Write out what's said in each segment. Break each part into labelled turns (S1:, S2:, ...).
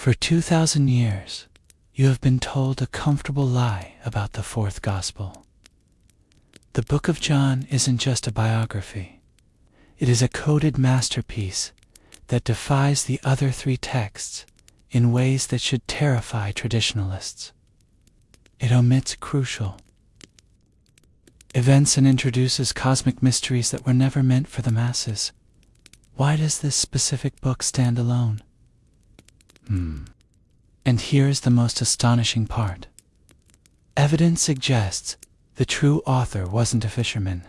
S1: For 2,000 years, you have been told a comfortable lie about the fourth gospel. The book of John isn't just a biography. It is a coded masterpiece that defies the other three texts in ways that should terrify traditionalists. It omits crucial events and introduces cosmic mysteries that were never meant for the masses. Why does this specific book stand alone? And here's the most astonishing part. Evidence suggests the true author wasn't a fisherman,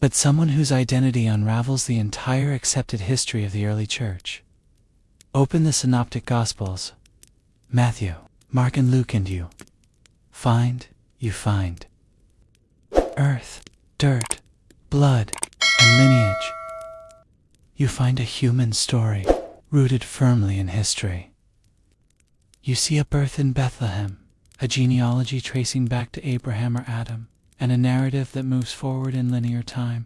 S1: but someone whose identity unravels the entire accepted history of the early church. Open the synoptic gospels, Matthew, Mark, and Luke, and you find earth, dirt, blood, and lineage. You find a human story rooted firmly in history. You see a birth in Bethlehem, a genealogy tracing back to Abraham or Adam, and a narrative that moves forward in linear time.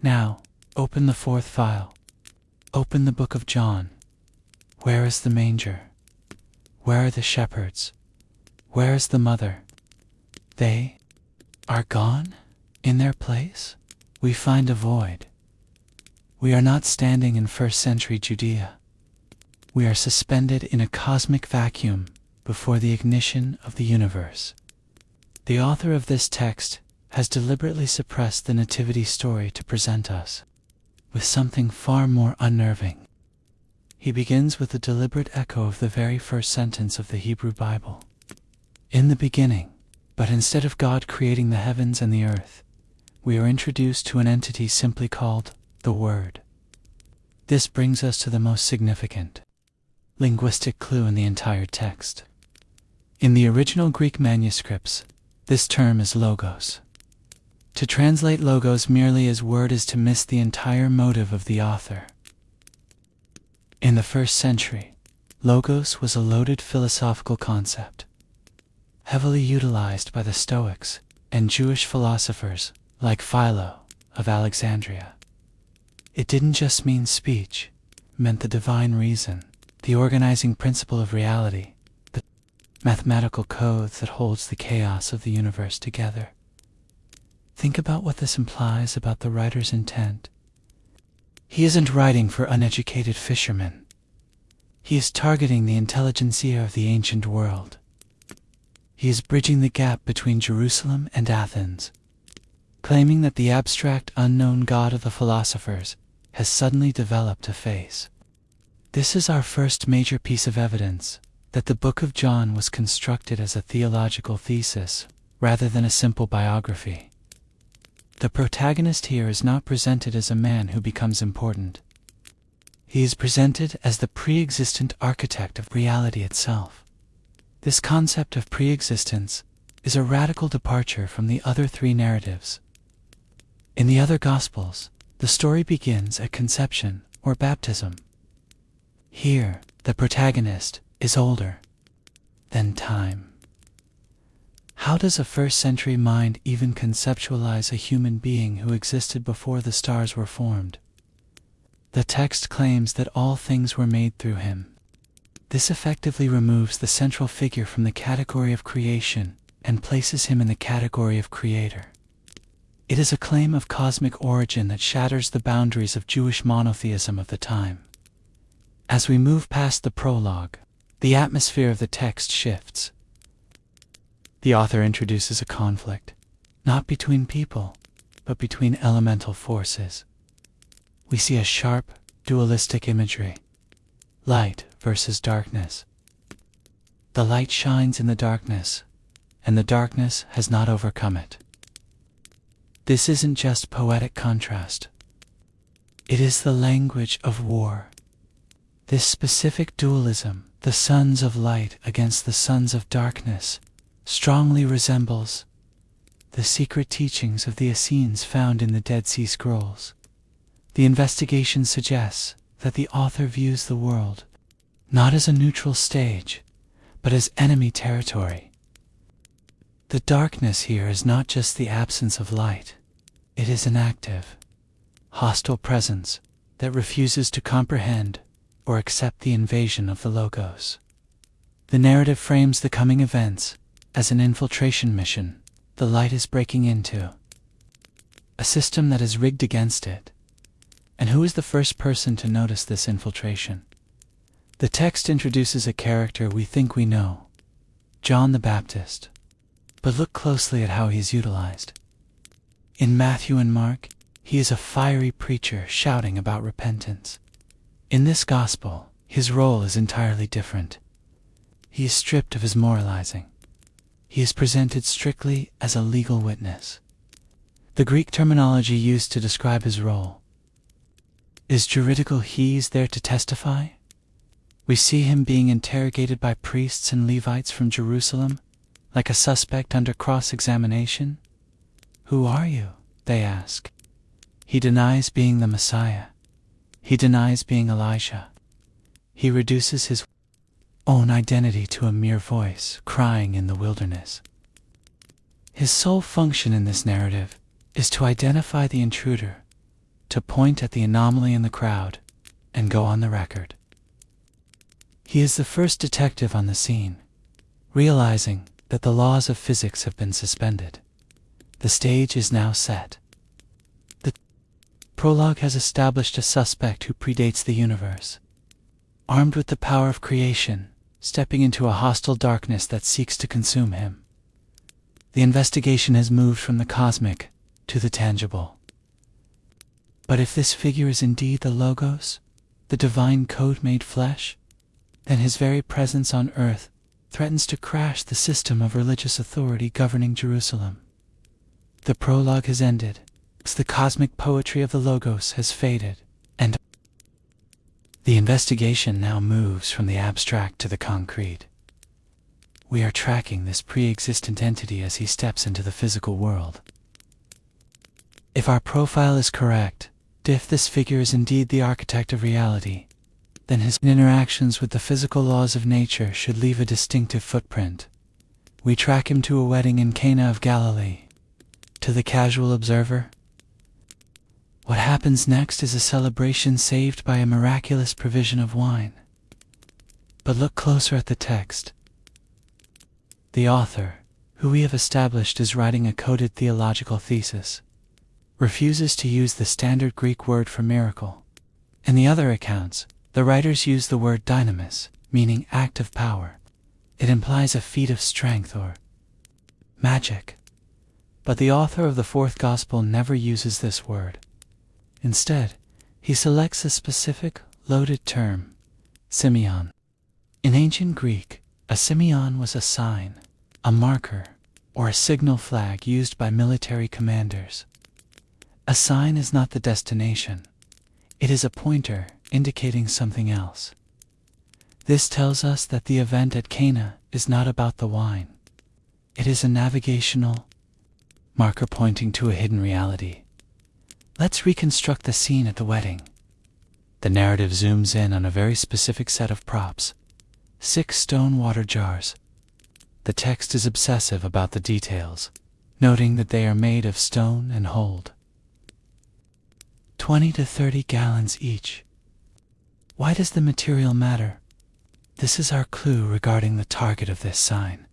S1: Now, open the fourth file. Open the book of John. Where is the manger? Where are the shepherds? Where is the mother? They are gone? In their place, we find a void. We are not standing in first century Judea. We are suspended in a cosmic vacuum before the ignition of the universe. The author of this text has deliberately suppressed the nativity story to present us with something far more unnerving. He begins with a deliberate echo of the very first sentence of the Hebrew Bible. In the beginning, but instead of God creating the heavens and the earth, we are introduced to an entity simply called the Word. This brings us to the most significant linguistic clue in the entire text. In the original Greek manuscripts, this term is logos. To translate logos merely as word is to miss the entire motive of the author. In the first century, logos was a loaded philosophical concept, heavily utilized by the Stoics and Jewish philosophers like Philo of Alexandria. It didn't just mean speech, it meant the divine reason, the organizing principle of reality, the mathematical code that holds the chaos of the universe together. Think about what this implies about the writer's intent. He isn't writing for uneducated fishermen. He is targeting the intelligentsia of the ancient world. He is bridging the gap between Jerusalem and Athens, claiming that the abstract unknown God of the philosophers has suddenly developed a face. This is our first major piece of evidence that the book of John was constructed as a theological thesis rather than a simple biography. The protagonist here is not presented as a man who becomes important. He is presented as the pre-existent architect of reality itself. This concept of pre-existence is a radical departure from the other three narratives. In the other Gospels, the story begins at conception or baptism. Here, the protagonist is older than time. How does a first-century mind even conceptualize a human being who existed before the stars were formed? The text claims that all things were made through him. This effectively removes the central figure from the category of creation and places him in the category of creator. It is a claim of cosmic origin that shatters the boundaries of Jewish monotheism of the time. As we move past the prologue, the atmosphere of the text shifts. The author introduces a conflict, not between people, but between elemental forces. We see a sharp, dualistic imagery, light versus darkness. The light shines in the darkness, and the darkness has not overcome it. This isn't just poetic contrast. It is the language of war. This specific dualism, the sons of light against the sons of darkness, strongly resembles the secret teachings of the Essenes found in the Dead Sea Scrolls. The investigation suggests that the author views the world not as a neutral stage, but as enemy territory. The darkness here is not just the absence of light. It is an active, hostile presence that refuses to comprehend or accept the invasion of the Logos. The narrative frames the coming events as an infiltration mission the light is breaking into, a system that is rigged against it. And who is the first person to notice this infiltration? The text introduces a character we think we know, John the Baptist. But look closely at how he is utilized. In Matthew and Mark, he is a fiery preacher shouting about repentance. In this gospel, his role is entirely different. He is stripped of his moralizing. He is presented strictly as a legal witness. The Greek terminology used to describe his role is juridical. He is there to testify. We see him being interrogated by priests and Levites from Jerusalem, like a suspect under cross-examination. "Who are you?" they ask. He denies being the Messiah. He denies being Elijah. He reduces his own identity to a mere voice crying in the wilderness. His sole function in this narrative is to identify the intruder, to point at the anomaly in the crowd, and go on the record. He is the first detective on the scene, realizing that the laws of physics have been suspended. The stage is now set. The prologue has established a suspect who predates the universe, armed with the power of creation, stepping into a hostile darkness that seeks to consume him. The investigation has moved from the cosmic to the tangible. But if this figure is indeed the Logos, the divine code made flesh, then his very presence on earth threatens to crash the system of religious authority governing Jerusalem. The prologue has ended. The cosmic poetry of the Logos has faded, and the investigation now moves from the abstract to the concrete. We are tracking this pre-existent entity as he steps into the physical world. If our profile is correct, if this figure is indeed the architect of reality, then his interactions with the physical laws of nature should leave a distinctive footprint. We track him to a wedding in Cana of Galilee. To the casual observer, what happens next is a celebration saved by a miraculous provision of wine. But look closer at the text. The author, who we have established is writing a coded theological thesis, refuses to use the standard Greek word for miracle. In the other accounts, the writers use the word dynamis, meaning act of power. It implies a feat of strength or magic. But the author of the fourth gospel never uses this word. Instead, he selects a specific, loaded term, semeion. In ancient Greek, a semeion was a sign, a marker, or a signal flag used by military commanders. A sign is not the destination. It is a pointer indicating something else. This tells us that the event at Cana is not about the wine. It is a navigational marker pointing to a hidden reality. Let's reconstruct the scene at the wedding. The narrative zooms in on a very specific set of props, 6 stone water jars. The text is obsessive about the details, noting that they are made of stone and hold 20 to 30 gallons each. Why does the material matter? This is our clue regarding the target of this sign.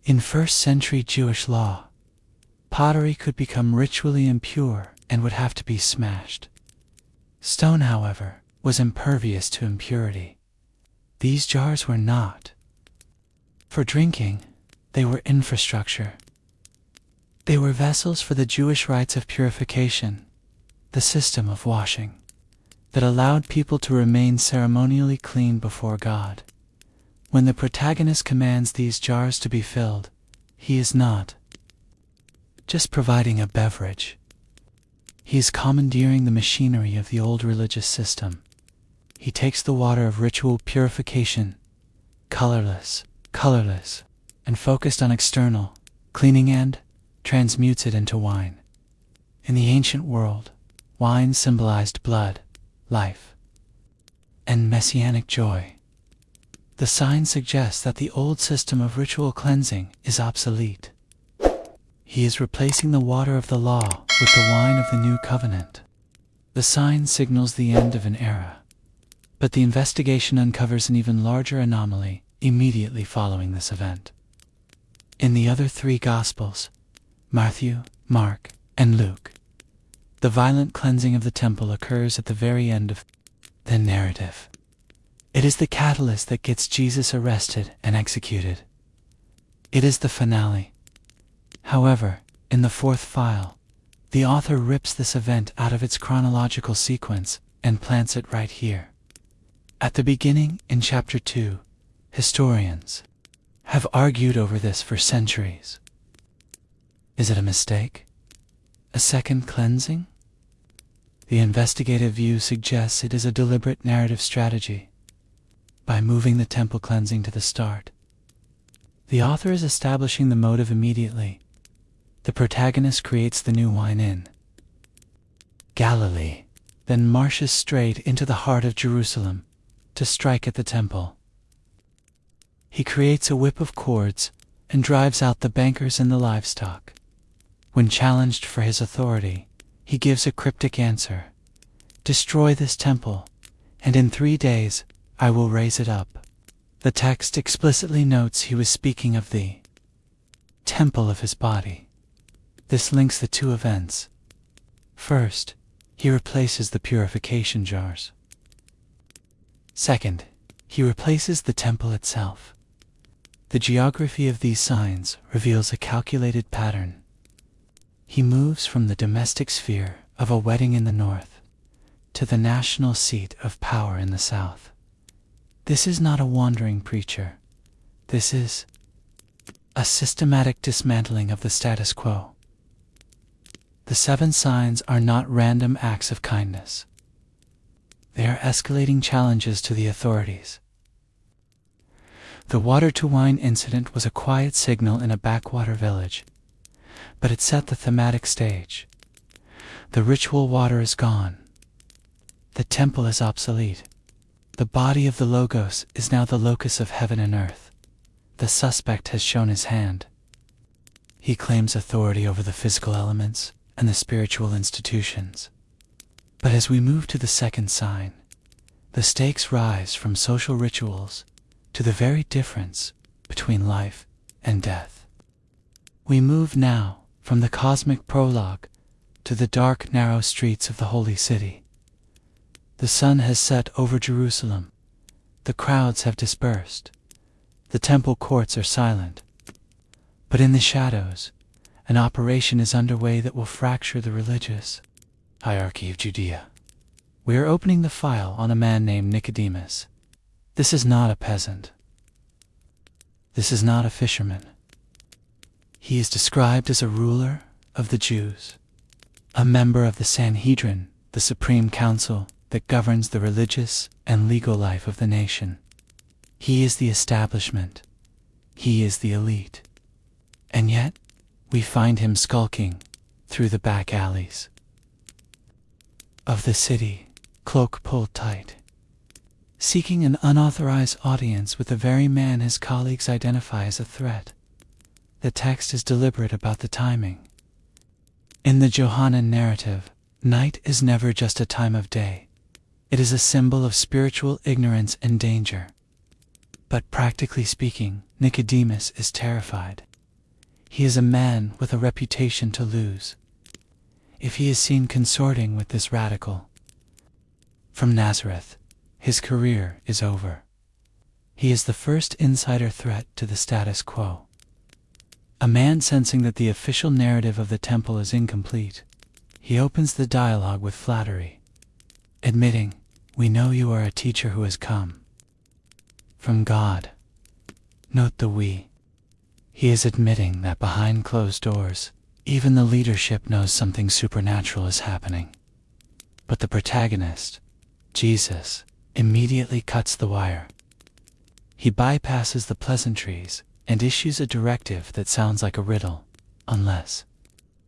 S1: In first-century Jewish law, pottery could become ritually impure and would have to be smashed. Stone, however, was impervious to impurity. These jars were not. For drinking, they were infrastructure. They were vessels for the Jewish rites of purification, the system of washing, that allowed people to remain ceremonially clean before God. When the protagonist commands these jars to be filled, he is not just providing a beverage. He is commandeering the machinery of the old religious system. He takes the water of ritual purification, colorless, and focused on external cleaning, and transmutes it into wine. In the ancient world, wine symbolized blood, life, and messianic joy. The sign suggests that the old system of ritual cleansing is obsolete. He is replacing the water of the law with the wine of the new covenant. The sign signals the end of an era. But the investigation uncovers an even larger anomaly immediately following this event. In the other three Gospels, Matthew, Mark, and Luke, the violent cleansing of the temple occurs at the very end of the narrative. It is the catalyst that gets Jesus arrested and executed. It is the finale. However, in the fourth file, the author rips this event out of its chronological sequence and plants it right here. At the beginning, in chapter 2, historians have argued over this for centuries. Is it a mistake? A second cleansing? The investigative view suggests it is a deliberate narrative strategy. By moving the temple cleansing to the start, the author is establishing the motive immediately. The protagonist creates the new wine in Galilee, then marches straight into the heart of Jerusalem to strike at the temple. He creates a whip of cords and drives out the bankers and the livestock. When challenged for his authority, he gives a cryptic answer: "Destroy this temple, and in 3 days I will raise it up." The text explicitly notes he was speaking of the temple of his body. This links the two events. First, he replaces the purification jars. Second, he replaces the temple itself. The geography of these signs reveals a calculated pattern. He moves from the domestic sphere of a wedding in the north to the national seat of power in the south. This is not a wandering preacher. This is a systematic dismantling of the status quo. The 7 signs are not random acts of kindness. They are escalating challenges to the authorities. The water-to-wine incident was a quiet signal in a backwater village, but it set the thematic stage. The ritual water is gone. The temple is obsolete. The body of the Logos is now the locus of heaven and earth. The suspect has shown his hand. He claims authority over the physical elements and the spiritual institutions. But as we move to the second sign, the stakes rise from social rituals to the very difference between life and death. We move now from the cosmic prologue to the dark, narrow streets of the holy city. The sun has set over Jerusalem. The crowds have dispersed. The temple courts are silent. But in the shadows, an operation is underway that will fracture the religious hierarchy of Judea. We are opening the file on a man named Nicodemus. This is not a peasant. This is not a fisherman. He is described as a ruler of the Jews, a member of the Sanhedrin, the supreme council that governs the religious and legal life of the nation. He is the establishment. He is the elite. And yet, we find him skulking through the back alleys of the city, cloak pulled tight, seeking an unauthorized audience with the very man his colleagues identify as a threat. The text is deliberate about the timing. In the Johannine narrative, night is never just a time of day. It is a symbol of spiritual ignorance and danger. But practically speaking, Nicodemus is terrified. He is a man with a reputation to lose. If he is seen consorting with this radical from Nazareth, his career is over. He is the first insider threat to the status quo. A man sensing that the official narrative of the temple is incomplete, he opens the dialogue with flattery, admitting, "We know you are a teacher who has come from God." Note the we. He is admitting that behind closed doors, even the leadership knows something supernatural is happening. But the protagonist, Jesus, immediately cuts the wire. He bypasses the pleasantries and issues a directive that sounds like a riddle. Unless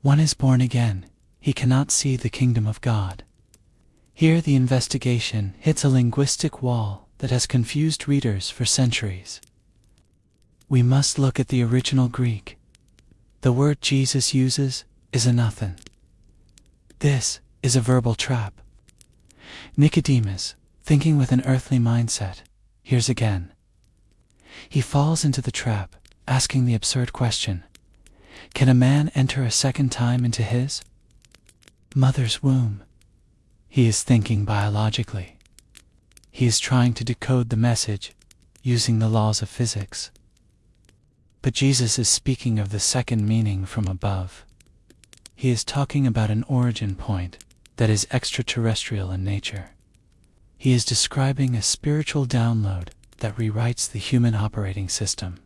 S1: one is born again, he cannot see the kingdom of God. Here the investigation hits a linguistic wall that has confused readers for centuries. We must look at the original Greek. The word Jesus uses is anothen. This is a verbal trap. Nicodemus, thinking with an earthly mindset, hears again. He falls into the trap, asking the absurd question, can a man enter a second time into his mother's womb? He is thinking biologically. He is trying to decode the message using the laws of physics. But Jesus is speaking of the second meaning from above. He is talking about an origin point that is extraterrestrial in nature. He is describing a spiritual download that rewrites the human operating system.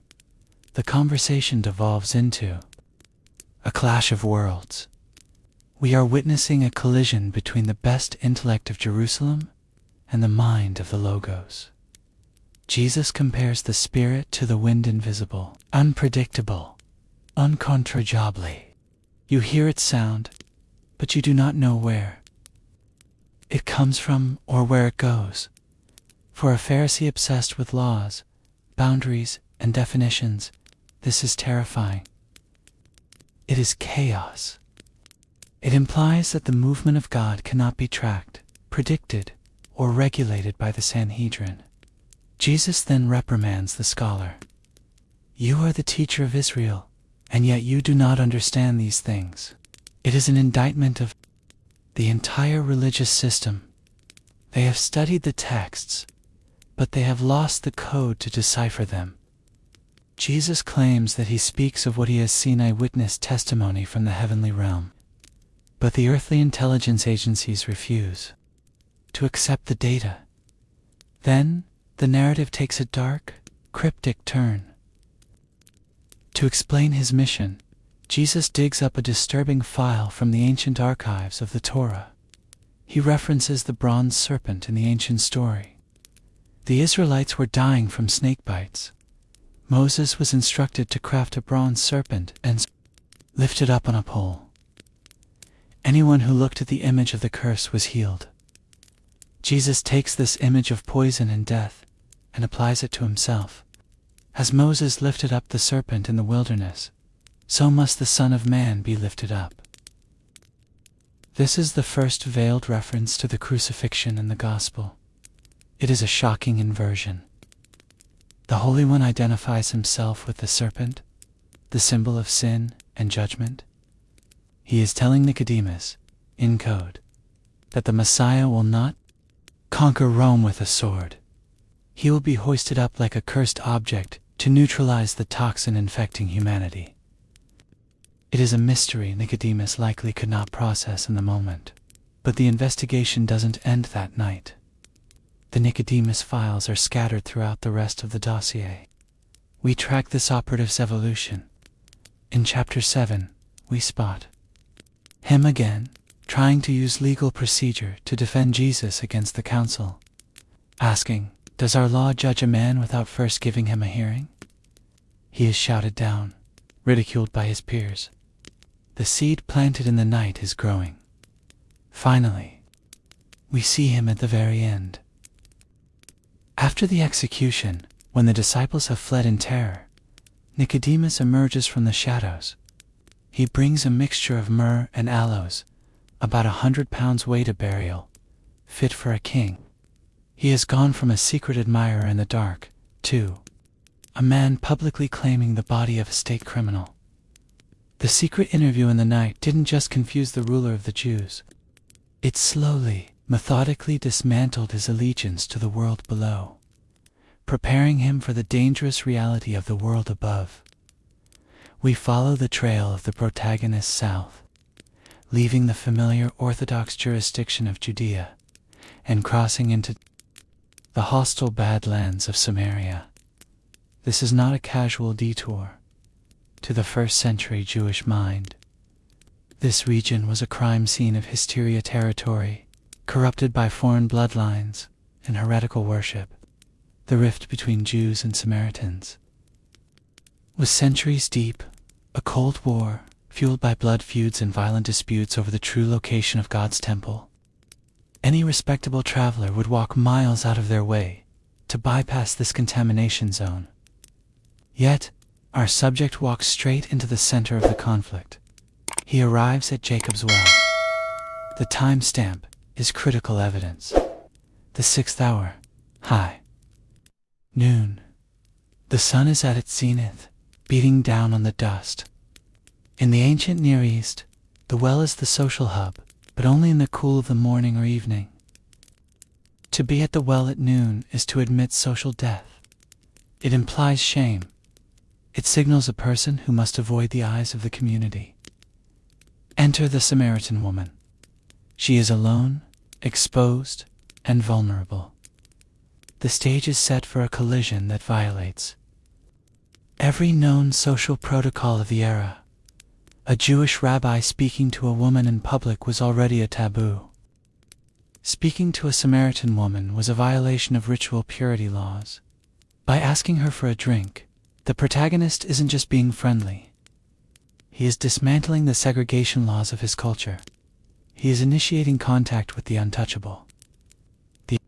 S1: The conversation devolves into a clash of worlds. We are witnessing a collision between the best intellect of Jerusalem and the mind of the Logos. Jesus compares the spirit to the wind invisible, unpredictable, uncontrollable. You hear its sound, but you do not know where it comes from or where it goes. For a Pharisee obsessed with laws, boundaries, and definitions, this is terrifying. It is chaos. It implies that the movement of God cannot be tracked, predicted, or regulated by the Sanhedrin. Jesus then reprimands the scholar. You are the teacher of Israel, and yet you do not understand these things. It is an indictment of the entire religious system. They have studied the texts, but they have lost the code to decipher them. Jesus claims that he speaks of what he has seen eyewitness testimony from the heavenly realm. But the earthly intelligence agencies refuse to accept the data. Then, the narrative takes a dark, cryptic turn. To explain his mission, Jesus digs up a disturbing file from the ancient archives of the Torah. He references the bronze serpent in the ancient story. The Israelites were dying from snake bites. Moses was instructed to craft a bronze serpent and lift it up on a pole. Anyone who looked at the image of the curse was healed. Jesus takes this image of poison and death and applies it to himself. As Moses lifted up the serpent in the wilderness, so must the Son of Man be lifted up. This is the first veiled reference to the crucifixion in the Gospel. It is a shocking inversion. The Holy One identifies himself with the serpent, the symbol of sin and judgment. He is telling Nicodemus, in code, that the Messiah will not conquer Rome with a sword. He will be hoisted up like a cursed object to neutralize the toxin infecting humanity. It is a mystery Nicodemus likely could not process in the moment, but the investigation doesn't end that night. The Nicodemus files are scattered throughout the rest of the dossier. We track this operative's evolution. In chapter 7, we spot him again, trying to use legal procedure to defend Jesus against the council, asking, does our law judge a man without first giving him a hearing? He is shouted down, ridiculed by his peers. The seed planted in the night is growing. Finally, we see him at the very end. After the execution, when the disciples have fled in terror, Nicodemus emerges from the shadows. He brings a mixture of myrrh and aloes, about 100 pounds weight a burial, fit for a king. He has gone from a secret admirer in the dark to a man publicly claiming the body of a state criminal. The secret interview in the night didn't just confuse the ruler of the Jews. It slowly, methodically dismantled his allegiance to the world below, preparing him for the dangerous reality of the world above. We follow the trail of the protagonist south, leaving the familiar Orthodox jurisdiction of Judea and crossing into the hostile Badlands of Samaria. This is not a casual detour. To the first century Jewish mind, this region was a crime scene of hysteria territory, corrupted by foreign bloodlines and heretical worship. The rift between Jews and Samaritans was centuries deep, a cold war fueled by blood feuds and violent disputes over the true location of God's temple. Any respectable traveler would walk miles out of their way to bypass this contamination zone. Yet, our subject walks straight into the center of the conflict. He arrives at Jacob's well. The timestamp is critical evidence. The The 6th hour, high noon. The sun is at its zenith, beating down on the dust. In the ancient Near East, the well is the social hub, but only in the cool of the morning or evening. To be at the well at noon is to admit social death. It implies shame. It signals a person who must avoid the eyes of the community. Enter the Samaritan woman. She is alone, exposed, and vulnerable. The stage is set for a collision that violates every known social protocol of the era. A Jewish rabbi speaking to a woman in public was already a taboo. Speaking to a Samaritan woman was a violation of ritual purity laws. By asking her for a drink, the protagonist isn't just being friendly. He is dismantling the segregation laws of his culture. He is initiating contact with the untouchable. The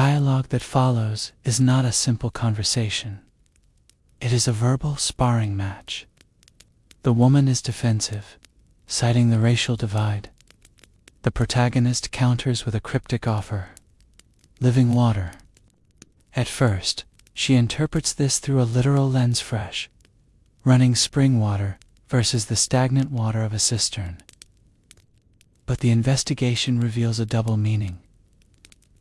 S1: dialogue that follows is not a simple conversation. It is a verbal sparring match. The woman is defensive, citing the racial divide. The protagonist counters with a cryptic offer: living water. At first, she interprets this through a literal lens: fresh, running spring water versus the stagnant water of a cistern. But the investigation reveals a double meaning.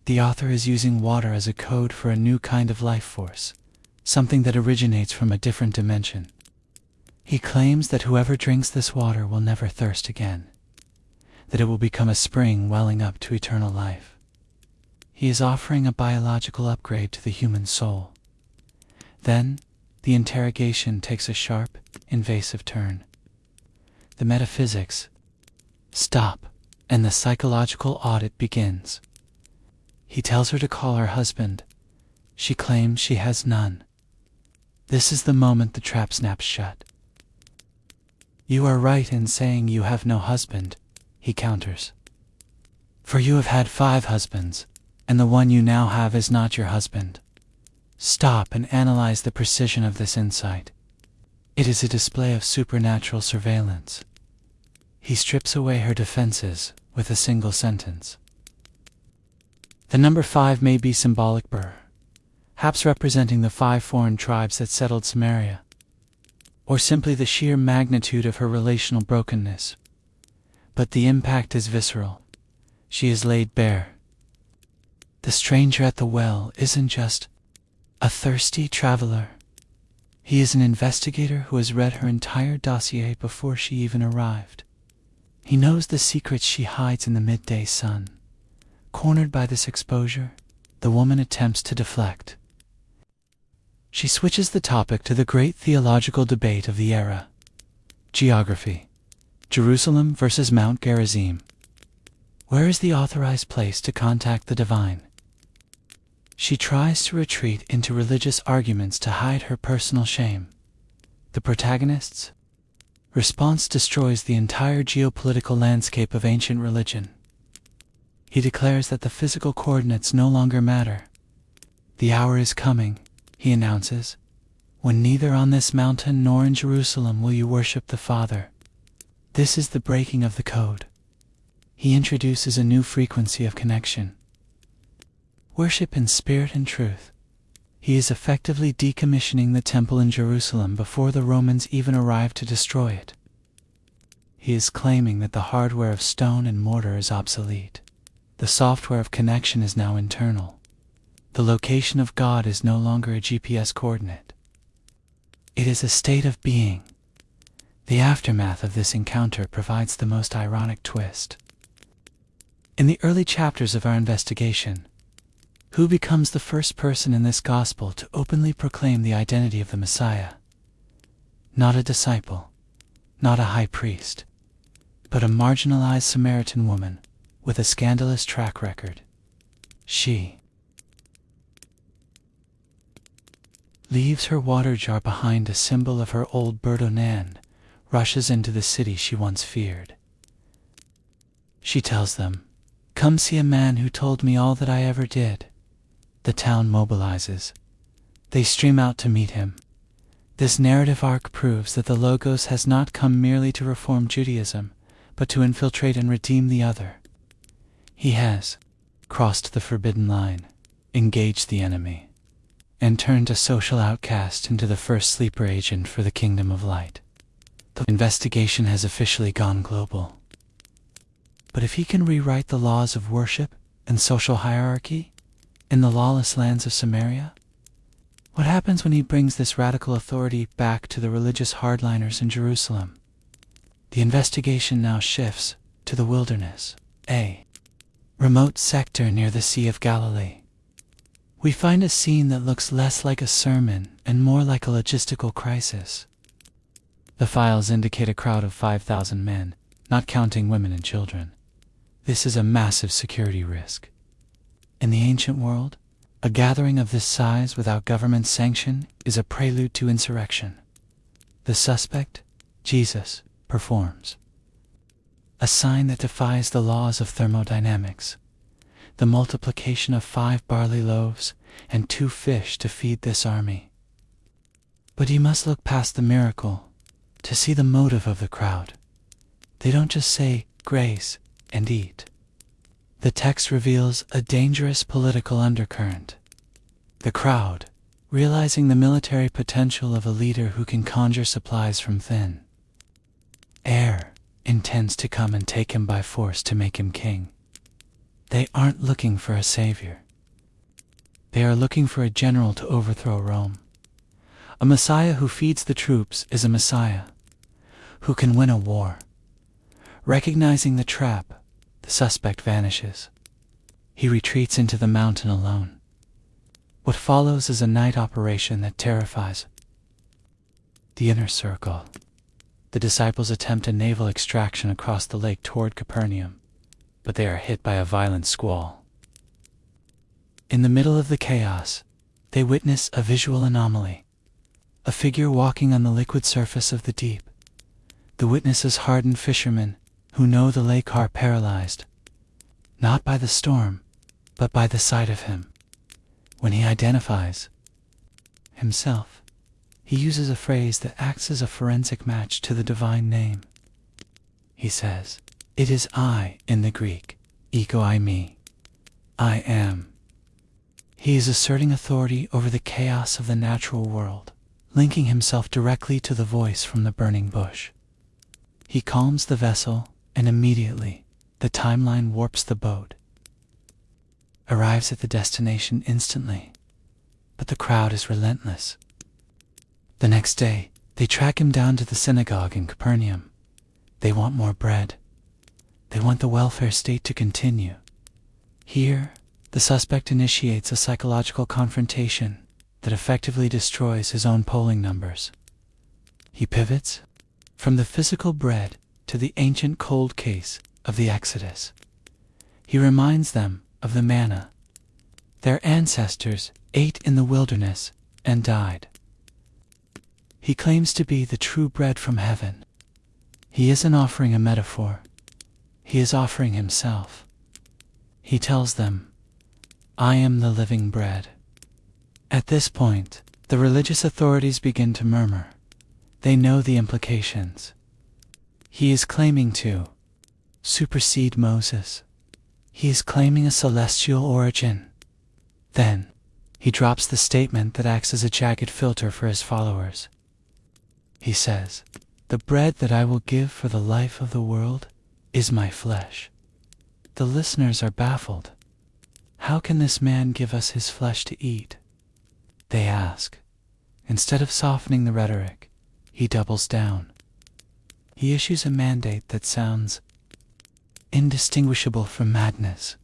S1: The author is using water as a code for a new kind of life force, something that originates from a different dimension. He claims that whoever drinks this water will never thirst again, that it will become a spring welling up to eternal life. He is offering a biological upgrade to the human soul. Then, the interrogation takes a sharp, invasive turn. The metaphysics stop, and the psychological audit begins. He tells her to call her husband. She claims she has none. This is the moment the trap snaps shut. "You are right in saying you have no husband," he counters. "For you have had 5 husbands, and the one you now have is not your husband." Stop and analyze the precision of this insight. It is a display of supernatural surveillance. He strips away her defenses with a single sentence. The number 5 may be symbolic, perhaps representing the 5 foreign tribes that settled Samaria, or simply the sheer magnitude of her relational brokenness. But the impact is visceral. She is laid bare. The stranger at the well isn't just a thirsty traveler. He is an investigator who has read her entire dossier before she even arrived. He knows the secrets she hides in the midday sun. Cornered by this exposure, the woman attempts to deflect. She switches the topic to the great theological debate of the era: geography, Jerusalem versus Mount Gerizim. Where is the authorized place to contact the divine? She tries to retreat into religious arguments to hide her personal shame. The protagonist's response destroys the entire geopolitical landscape of ancient religion. He declares that the physical coordinates no longer matter. "The hour is coming," he announces, "when neither on this mountain nor in Jerusalem will you worship the Father." This is the breaking of the code. He introduces a new frequency of connection. Worship in spirit and truth. He is effectively decommissioning the temple in Jerusalem before the Romans even arrived to destroy it. He is claiming that the hardware of stone and mortar is obsolete. The software of connection is now internal. The location of God is no longer a GPS coordinate. It is a state of being. The aftermath of this encounter provides the most ironic twist. In the early chapters of our investigation, who becomes the first person in this gospel to openly proclaim the identity of the Messiah? Not a disciple, not a high priest, but a marginalized Samaritan woman with a scandalous track record. She leaves her water jar behind, a symbol of her old Berdonan, rushes into the city she once feared. She tells them, "Come see a man who told me all that I ever did." The town mobilizes. They stream out to meet him. This narrative arc proves that the Logos has not come merely to reform Judaism, but to infiltrate and redeem the other. He has crossed the forbidden line, engaged the enemy, and turned a social outcast into the first sleeper agent for the kingdom of light. The investigation has officially gone global. But if he can rewrite the laws of worship and social hierarchy in the lawless lands of Samaria, what happens when he brings this radical authority back to the religious hardliners in Jerusalem? The investigation now shifts to the wilderness, a remote sector near the Sea of Galilee. We find a scene that looks less like a sermon and more like a logistical crisis. The files indicate a crowd of 5,000 men, not counting women and children. This is a massive security risk. In the ancient world, a gathering of this size without government sanction is a prelude to insurrection. The suspect, Jesus, performs a sign that defies the laws of thermodynamics, the multiplication of 5 barley loaves and 2 fish to feed this army. But you must look past the miracle to see the motive of the crowd. They don't just say grace and eat. The text reveals a dangerous political undercurrent. The crowd, realizing the military potential of a leader who can conjure supplies from thin air, intends to come and take him by force to make him king. They aren't looking for a savior. They are looking for a general to overthrow Rome. A Messiah who feeds the troops is a Messiah who can win a war. Recognizing the trap, the suspect vanishes. He retreats into the mountain alone. What follows is a night operation that terrifies the inner circle. The disciples attempt a naval extraction across the lake toward Capernaum, but they are hit by a violent squall. In the middle of the chaos, they witness a visual anomaly, a figure walking on the liquid surface of the deep. The witnesses hardened fishermen who know the lake are paralyzed, not by the storm, but by the sight of him. When he identifies himself, he uses a phrase that acts as a forensic match to the divine name. He says, "It is I," in the Greek, ego eimi, I am. He is asserting authority over the chaos of the natural world, linking himself directly to the voice from the burning bush. He calms the vessel, and immediately, the timeline warps the boat. Arrives at the destination instantly, but the crowd is relentless. The next day, they track him down to the synagogue in Capernaum. They want more bread. They want the welfare state to continue. Here, the suspect initiates a psychological confrontation that effectively destroys his own polling numbers. He pivots from the physical bread to the ancient cold case of the Exodus. He reminds them of the manna. Their ancestors ate in the wilderness and died. He claims to be the true bread from heaven. He isn't offering a metaphor. He is offering himself. He tells them, "I am the living bread." At this point, the religious authorities begin to murmur. They know the implications. He is claiming to supersede Moses. He is claiming a celestial origin. Then, he drops the statement that acts as a jagged filter for his followers. He says, "The bread that I will give for the life of the world is my flesh." The listeners are baffled. How can this man give us his flesh to eat? They ask. Instead of softening the rhetoric, he doubles down. He issues a mandate that sounds indistinguishable from madness.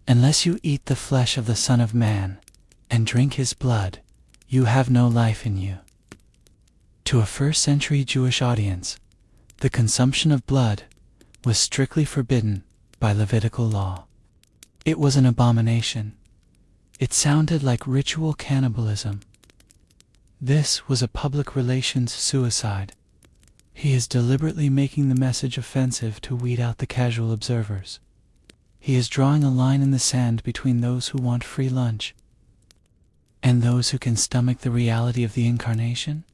S1: "Unless you eat the flesh of the Son of Man and drink his blood, you have no life in you." To a first-century Jewish audience, the consumption of blood was strictly forbidden by Levitical law. It was an abomination. It sounded like ritual cannibalism. This was a public relations suicide. He is deliberately making the message offensive to weed out the casual observers. He is drawing a line in the sand between those who want free lunch and those who can stomach the reality of the incarnation.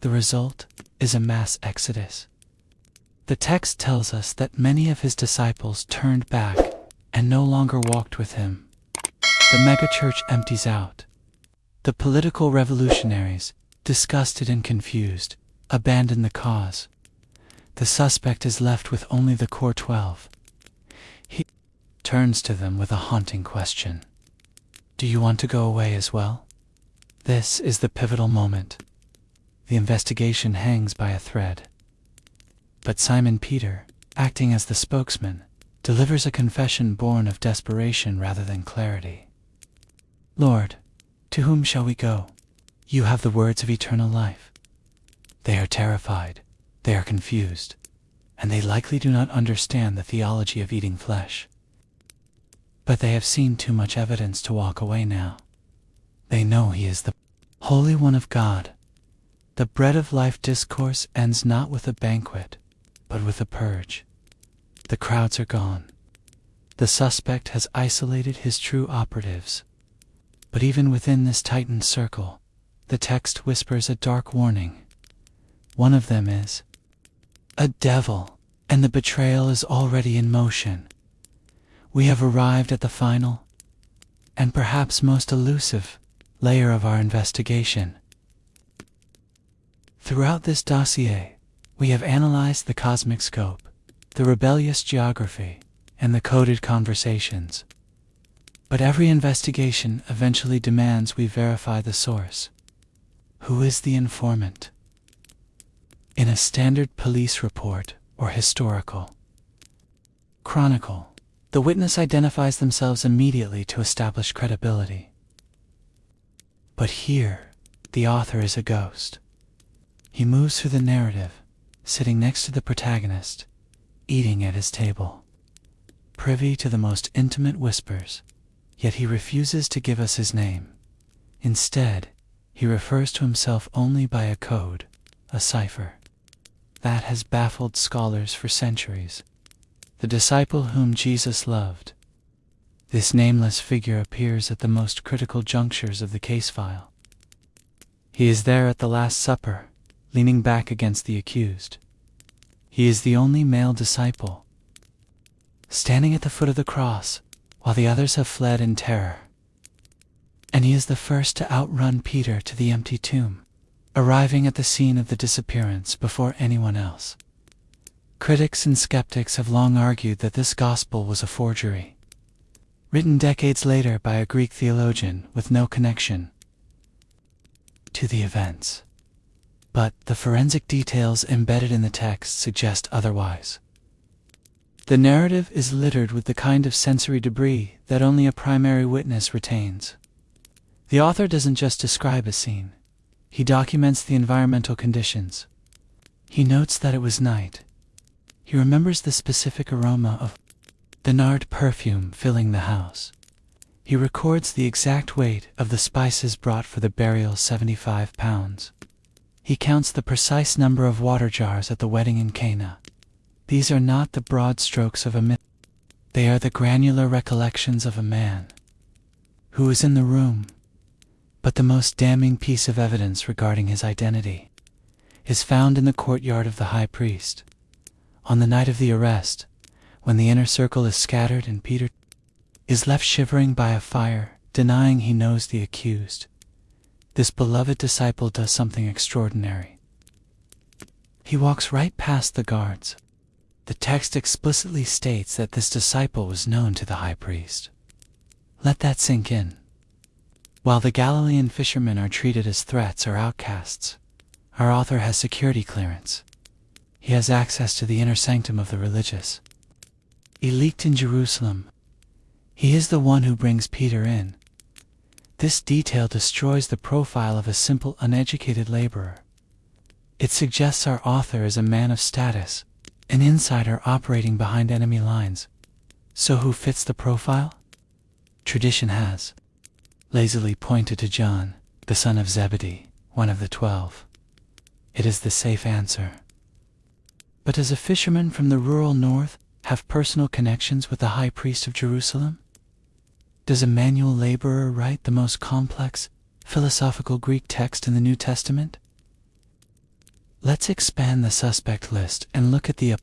S1: The result is a mass exodus. The text tells us that many of his disciples turned back and no longer walked with him. The megachurch empties out. The political revolutionaries, disgusted and confused, abandon the cause. The suspect is left with only the core 12. He turns to them with a haunting question. Do you want to go away as well? This is the pivotal moment. The investigation hangs by a thread. But Simon Peter, acting as the spokesman, delivers a confession born of desperation rather than clarity. Lord, to whom shall we go? You have the words of eternal life. They are terrified, they are confused, and they likely do not understand the theology of eating flesh. But they have seen too much evidence to walk away now. They know he is the Holy One of God. The bread of life discourse ends not with a banquet, but with a purge. The crowds are gone. The suspect has isolated his true operatives. But even within this tightened circle, the text whispers a dark warning. One of them is a devil, and the betrayal is already in motion. We have arrived at the final, and perhaps most elusive, layer of our investigation. Throughout this dossier, we have analyzed the cosmic scope, the rebellious geography, and the coded conversations. But every investigation eventually demands we verify the source. Who is the informant? In a standard police report or historical chronicle, the witness identifies themselves immediately to establish credibility. But here, the author is a ghost. He moves through the narrative, sitting next to the protagonist, eating at his table, privy to the most intimate whispers, yet he refuses to give us his name. Instead, he refers to himself only by a code, a cipher. That has baffled scholars for centuries. The disciple whom Jesus loved. This nameless figure appears at the most critical junctures of the case file. He is there at the Last Supper, leaning back against the accused. He is the only male disciple, standing at the foot of the cross, while the others have fled in terror. And he is the first to outrun Peter to the empty tomb, arriving at the scene of the disappearance before anyone else. Critics and skeptics have long argued that this gospel was a forgery, written decades later by a Greek theologian with no connection to the events. But the forensic details embedded in the text suggest otherwise. The narrative is littered with the kind of sensory debris that only a primary witness retains. The author doesn't just describe a scene. He documents the environmental conditions. He notes that it was night. He remembers the specific aroma of the nard perfume filling the house. He records the exact weight of the spices brought for the burial, 75 pounds. He counts the precise number of water jars at the wedding in Cana. These are not the broad strokes of a myth. They are the granular recollections of a man who was in the room. But the most damning piece of evidence regarding his identity is found in the courtyard of the high priest. On the night of the arrest, when the inner circle is scattered and Peter is left shivering by a fire, denying he knows the accused, this beloved disciple does something extraordinary. He walks right past the guards. The text explicitly states that this disciple was known to the high priest. Let that sink in. While the Galilean fishermen are treated as threats or outcasts, our author has security clearance. He has access to the inner sanctum of the religious elite in Jerusalem. He is the one who brings Peter in. This detail destroys the profile of a simple, uneducated laborer. It suggests our author is a man of status, an insider operating behind enemy lines. So who fits the profile? Tradition has lazily pointed to John, the son of Zebedee, one of the 12. It is the safe answer. But does a fisherman from the rural north have personal connections with the high priest of Jerusalem? Does a manual laborer write the most complex, philosophical Greek text in the New Testament? Let's expand the suspect list and look at the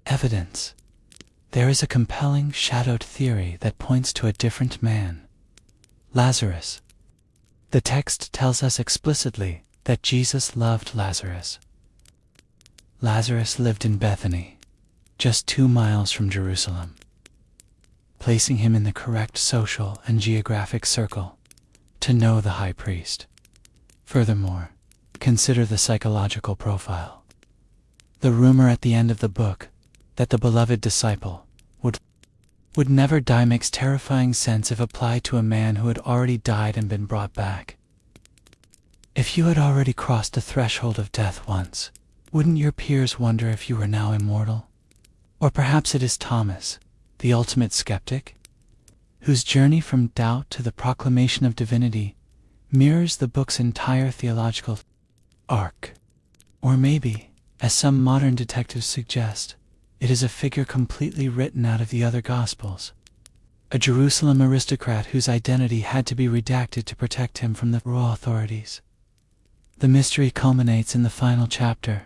S1: evidence. There is a compelling shadowed theory that points to a different man, Lazarus. The text tells us explicitly that Jesus loved Lazarus. Lazarus lived in Bethany, just 2 miles from Jerusalem, placing him in the correct social and geographic circle to know the high priest. Furthermore, consider the psychological profile. The rumor at the end of the book that the beloved disciple would never die makes terrifying sense if applied to a man who had already died and been brought back. If you had already crossed the threshold of death once, wouldn't your peers wonder if you were now immortal? Or perhaps it is Thomas, the ultimate skeptic, whose journey from doubt to the proclamation of divinity mirrors the book's entire theological arc. Or maybe, as some modern detectives suggest, it is a figure completely written out of the other Gospels, a Jerusalem aristocrat whose identity had to be redacted to protect him from the royal authorities. The mystery culminates in the final chapter,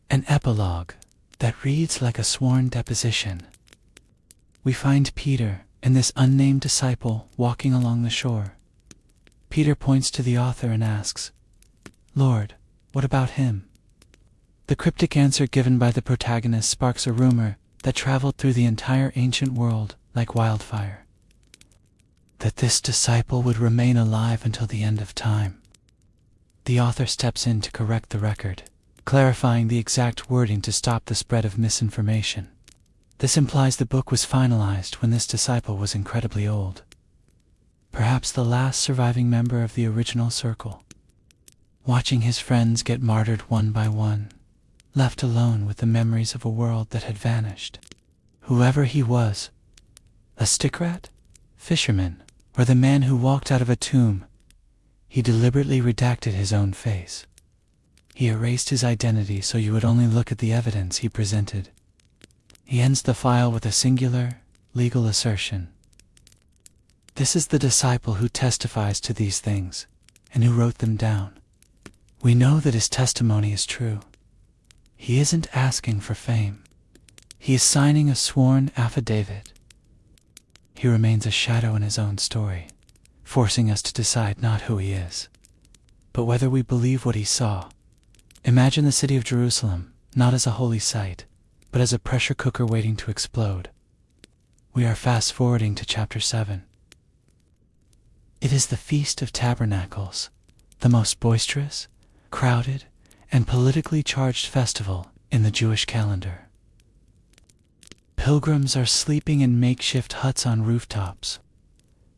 S1: an epilogue that reads like a sworn deposition. We find Peter and this unnamed disciple walking along the shore. Peter points to the author and asks, "Lord, what about him?" The cryptic answer given by the protagonist sparks a rumor that traveled through the entire ancient world like wildfire, that this disciple would remain alive until the end of time. The author steps in to correct the record, clarifying the exact wording to stop the spread of misinformation. This implies the book was finalized when this disciple was incredibly old, perhaps the last surviving member of the original circle, watching his friends get martyred one by one, left alone with the memories of a world that had vanished. Whoever he was, a stick rat, fisherman, or the man who walked out of a tomb, he deliberately redacted his own face. He erased his identity so you would only look at the evidence he presented. He ends the file with a singular, legal assertion. This is the disciple who testifies to these things, and who wrote them down. We know that his testimony is true. He isn't asking for fame. He is signing a sworn affidavit. He remains a shadow in his own story, forcing us to decide not who he is, but whether we believe what he saw. Imagine the city of Jerusalem, not as a holy site, but as a pressure cooker waiting to explode. We are fast-forwarding to chapter 7. It is the Feast of Tabernacles, the most boisterous, crowded, and politically charged festival in the Jewish calendar. Pilgrims are sleeping in makeshift huts on rooftops.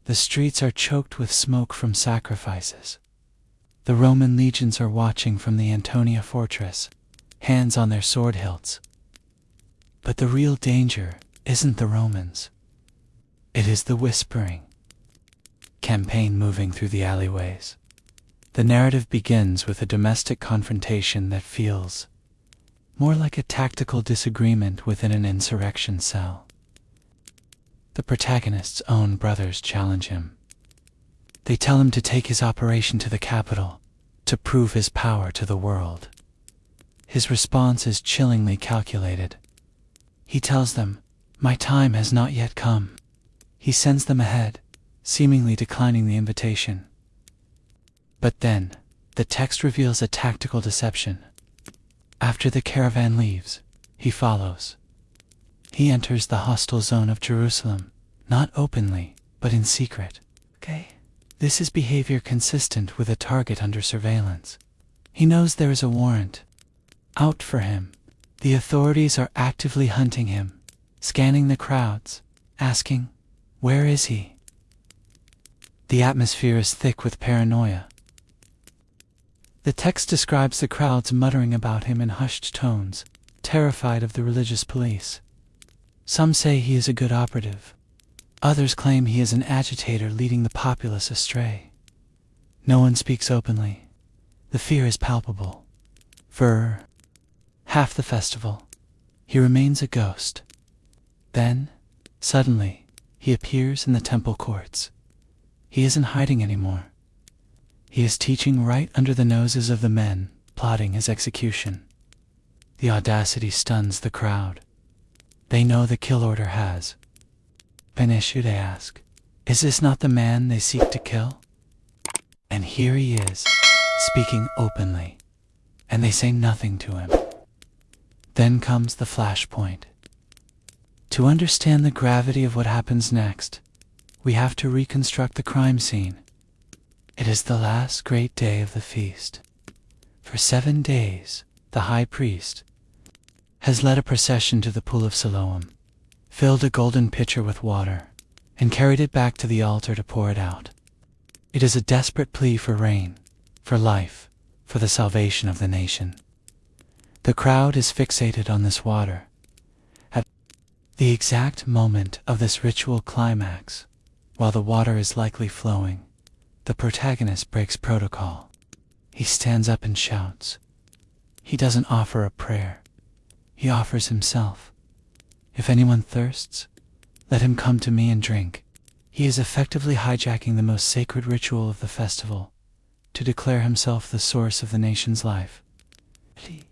S1: The streets are choked with smoke from sacrifices. The Roman legions are watching from the Antonia fortress, hands on their sword hilts. But the real danger isn't the Romans. It is the whispering campaign moving through the alleyways. The narrative begins with a domestic confrontation that feels more like a tactical disagreement within an insurrection cell. The protagonist's own brothers challenge him. They tell him to take his operation to the capital, to prove his power to the world. His response is chillingly calculated. He tells them, "My time has not yet come." He sends them ahead, seemingly declining the invitation. But then, the text reveals a tactical deception. After the caravan leaves, he follows. He enters the hostile zone of Jerusalem, not openly, but in secret. This is behavior consistent with a target under surveillance. He knows there is a warrant out for him. The authorities are actively hunting him, scanning the crowds, asking, "Where is he?" The atmosphere is thick with paranoia. The text describes the crowds muttering about him in hushed tones, terrified of the religious police. Some say he is a good operative. Others claim he is an agitator leading the populace astray. No one speaks openly. The fear is palpable. For half the festival, he remains a ghost. Then, suddenly, he appears in the temple courts. He isn't hiding anymore. He is teaching right under the noses of the men plotting his execution. The audacity stuns the crowd. They know the kill order has been issued. They ask, is this not the man they seek to kill? And here he is, speaking openly, and they say nothing to him. Then comes the flashpoint. To understand the gravity of what happens next, we have to reconstruct the crime scene. It is the last great day of the feast. For 7 days, the high priest has led a procession to the pool of Siloam, filled a golden pitcher with water, and carried it back to the altar to pour it out. It is a desperate plea for rain, for life, for the salvation of the nation. The crowd is fixated on this water. At the exact moment of this ritual climax, while the water is likely flowing, the protagonist breaks protocol. He stands up and shouts. He doesn't offer a prayer. He offers himself. If anyone thirsts, let him come to me and drink. He is effectively hijacking the most sacred ritual of the festival to declare himself the source of the nation's life. He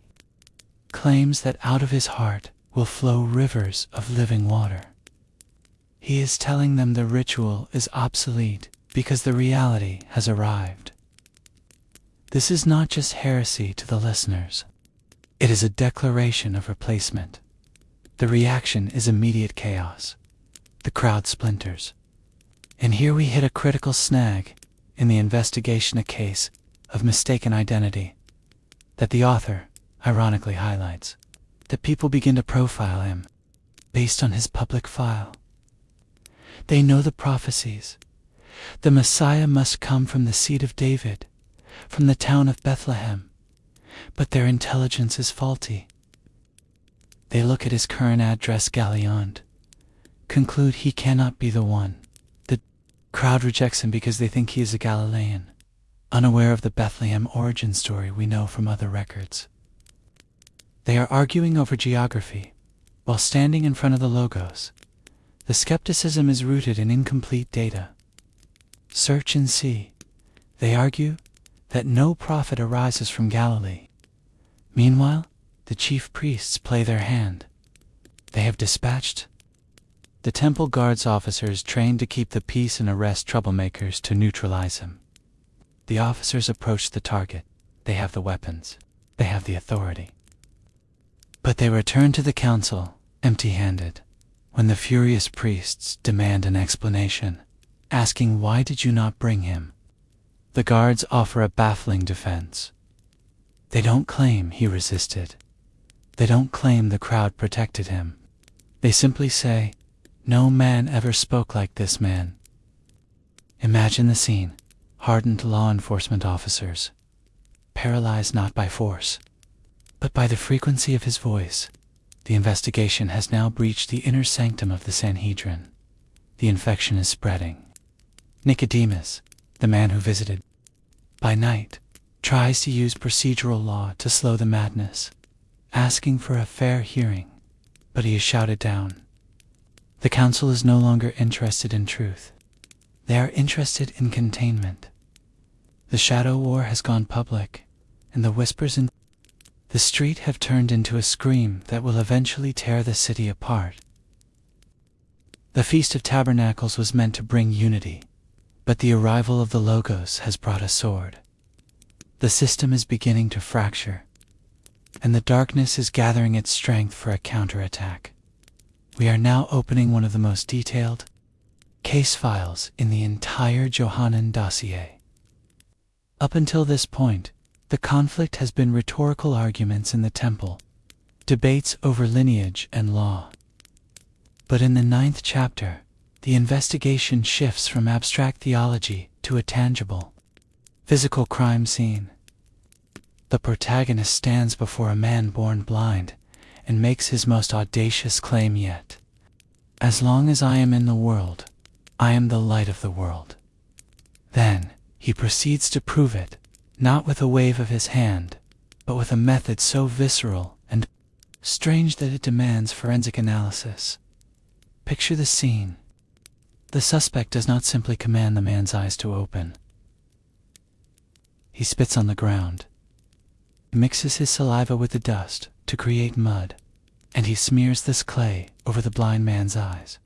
S1: claims that out of his heart will flow rivers of living water. He is telling them the ritual is obsolete because the reality has arrived. This is not just heresy to the listeners. It is a declaration of replacement. The reaction is immediate chaos. The crowd splinters. And here we hit a critical snag in the investigation, a case of mistaken identity that the author ironically highlights. That people begin to profile him based on his public file. They know the prophecies. The Messiah must come from the seed of David, from the town of Bethlehem, but their intelligence is faulty. They look at his current address, Galiond, conclude he cannot be the one. The crowd rejects him because they think he is a Galilean, unaware of the Bethlehem origin story we know from other records. They are arguing over geography while standing in front of the logos. The skepticism is rooted in incomplete data. Search and see. They argue that no prophet arises from Galilee. Meanwhile, the chief priests play their hand. They have dispatched the temple guards officers trained to keep the peace and arrest troublemakers to neutralize him. The officers approach the target. They have the weapons. They have the authority. But they return to the council empty-handed when the furious priests demand an explanation, asking, why did you not bring him? The guards offer a baffling defense. They don't claim he resisted. They don't claim the crowd protected him. They simply say, no man ever spoke like this man. Imagine the scene. Hardened law enforcement officers, paralyzed not by force, but by the frequency of his voice. The investigation has now breached the inner sanctum of the Sanhedrin. The infection is spreading. Nicodemus, the man who visited by night, tries to use procedural law to slow the madness, asking for a fair hearing, but he is shouted down. The council is no longer interested in truth. They are interested in containment. The shadow war has gone public, and the whispers in the street have turned into a scream that will eventually tear the city apart. The Feast of Tabernacles was meant to bring unity, but the arrival of the Logos has brought a sword. The system is beginning to fracture, and the darkness is gathering its strength for a counterattack. We are now opening one of the most detailed case files in the entire Johannine dossier. Up until this point, the conflict has been rhetorical arguments in the temple, debates over lineage and law. But in the 9th chapter, the investigation shifts from abstract theology to a tangible, physical crime scene. The protagonist stands before a man born blind and makes his most audacious claim yet. As long as I am in the world, I am the light of the world. Then he proceeds to prove it, not with a wave of his hand, but with a method so visceral and strange that it demands forensic analysis. Picture the scene. The suspect does not simply command the man's eyes to open. He spits on the ground, mixes his saliva with the dust to create mud, and he smears this clay over the blind man's eyes.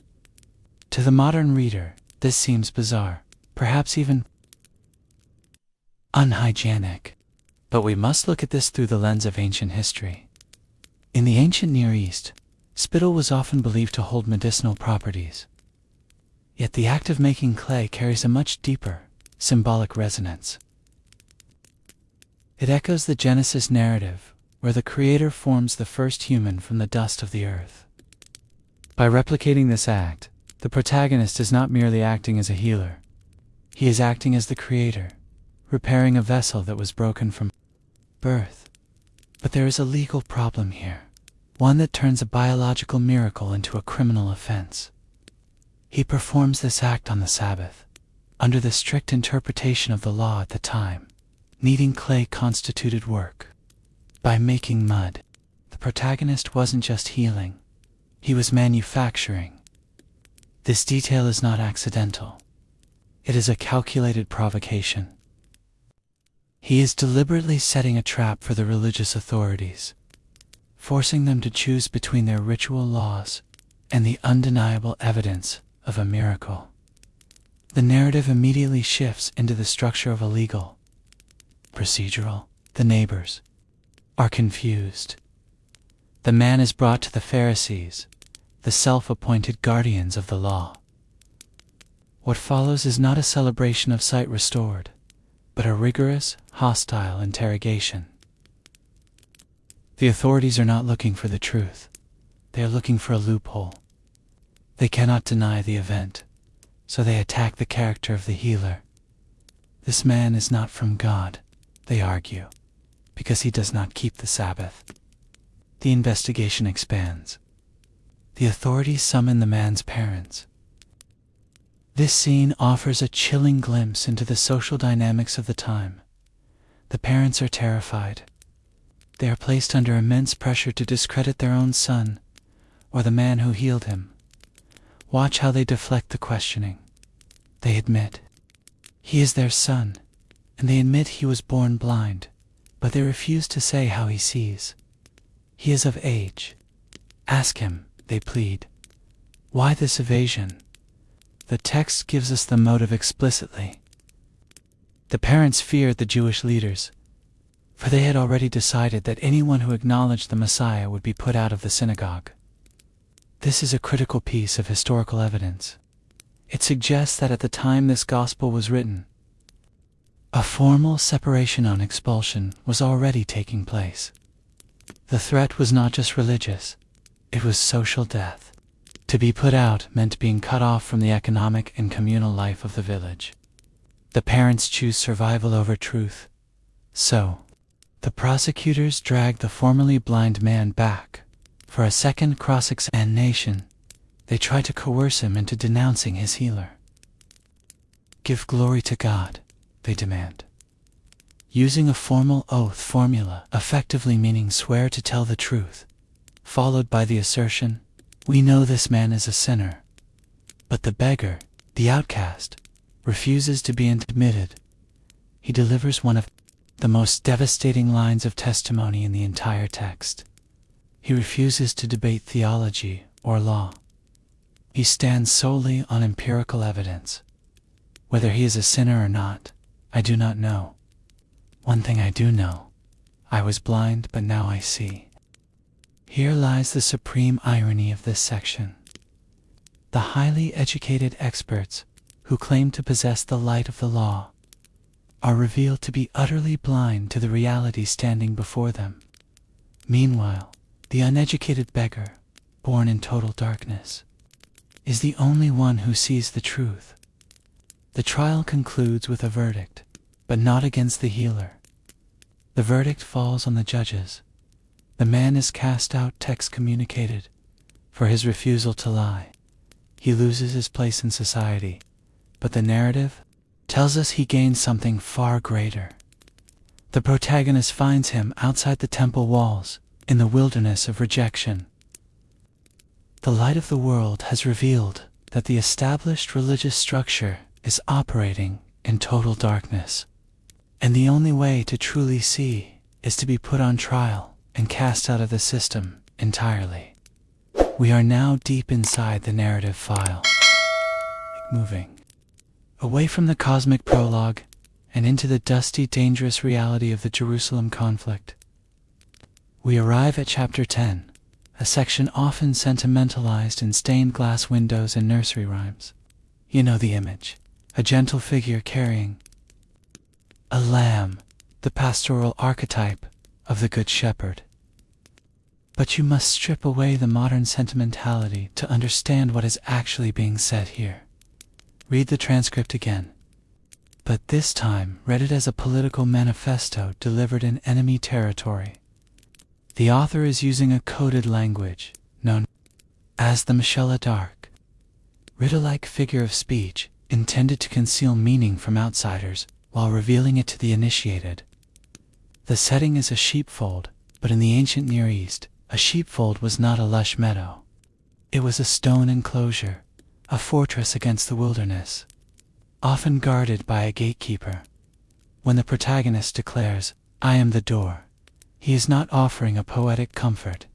S1: To the modern reader, this seems bizarre, perhaps even unhygienic. But we must look at this through the lens of ancient history. In the ancient Near East, spittle was often believed to hold medicinal properties. Yet the act of making clay carries a much deeper, symbolic resonance. It echoes the Genesis narrative, where the Creator forms the first human from the dust of the earth. By replicating this act, the protagonist is not merely acting as a healer. He is acting as the Creator, repairing a vessel that was broken from birth. But there is a legal problem here, one that turns a biological miracle into a criminal offense. He performs this act on the Sabbath, under the strict interpretation of the law at the time. Kneading clay constituted work. By making mud, the protagonist wasn't just healing, he was manufacturing. This detail is not accidental. It is a calculated provocation. He is deliberately setting a trap for the religious authorities, forcing them to choose between their ritual laws and the undeniable evidence of a miracle. The narrative immediately shifts into the structure of a legal, procedural. The neighbors are confused. The man is brought to the Pharisees, the self-appointed guardians of the law. What follows is not a celebration of sight restored, but a rigorous, hostile interrogation. The authorities are not looking for the truth. They are looking for a loophole. They cannot deny the event, so they attack the character of the healer. This man is not from God, they argue, because he does not keep the Sabbath. The investigation expands. The authorities summon the man's parents. This scene offers a chilling glimpse into the social dynamics of the time. The parents are terrified. They are placed under immense pressure to discredit their own son, or the man who healed him. Watch how they deflect the questioning. They admit he is their son, and they admit he was born blind, but they refuse to say how he sees. He is of age. Ask him, they plead. Why this evasion? The text gives us the motive explicitly. The parents feared the Jewish leaders, for they had already decided that anyone who acknowledged the Messiah would be put out of the synagogue. This is a critical piece of historical evidence. It suggests that at the time this gospel was written, a formal separation on expulsion was already taking place. The threat was not just religious, it was social death. To be put out meant being cut off from the economic and communal life of the village. The parents choose survival over truth. So, the prosecutors drag the formerly blind man back. For a second cross-examination, they try to coerce him into denouncing his healer. Give glory to God, they demand. Using a formal oath formula, effectively meaning swear to tell the truth, followed by the assertion, we know this man is a sinner. But the beggar, the outcast, refuses to be admitted. He delivers one of the most devastating lines of testimony in the entire text. He refuses to debate theology or law. He stands solely on empirical evidence. Whether he is a sinner or not, I do not know. One thing I do know, I was blind, but now I see. Here lies the supreme irony of this section. The highly educated experts who claim to possess the light of the law are revealed to be utterly blind to the reality standing before them. Meanwhile, the uneducated beggar, born in total darkness, is the only one who sees the truth. The trial concludes with a verdict, but not against the healer. The verdict falls on the judges. The man is cast out, excommunicated, for his refusal to lie. He loses his place in society, but the narrative tells us he gains something far greater. The protagonist finds him outside the temple walls, in the wilderness of rejection. The light of the world has revealed that the established religious structure is operating in total darkness, and the only way to truly see is to be put on trial and cast out of the system entirely. We are now deep inside the narrative file, moving away from the cosmic prologue and into the dusty, dangerous reality of the Jerusalem conflict. We arrive at chapter 10, a section often sentimentalized in stained glass windows and nursery rhymes. You know the image, a gentle figure carrying a lamb, the pastoral archetype of the Good Shepherd. But you must strip away the modern sentimentality to understand what is actually being said here. Read the transcript again, but this time read it as a political manifesto delivered in enemy territory. The author is using a coded language known as the Mishela Dark, riddle-like figure of speech intended to conceal meaning from outsiders while revealing it to the initiated. The setting is a sheepfold, but in the ancient Near East, a sheepfold was not a lush meadow. It was a stone enclosure, a fortress against the wilderness, often guarded by a gatekeeper. When the protagonist declares, "I am the door," he is not offering a poetic comfort.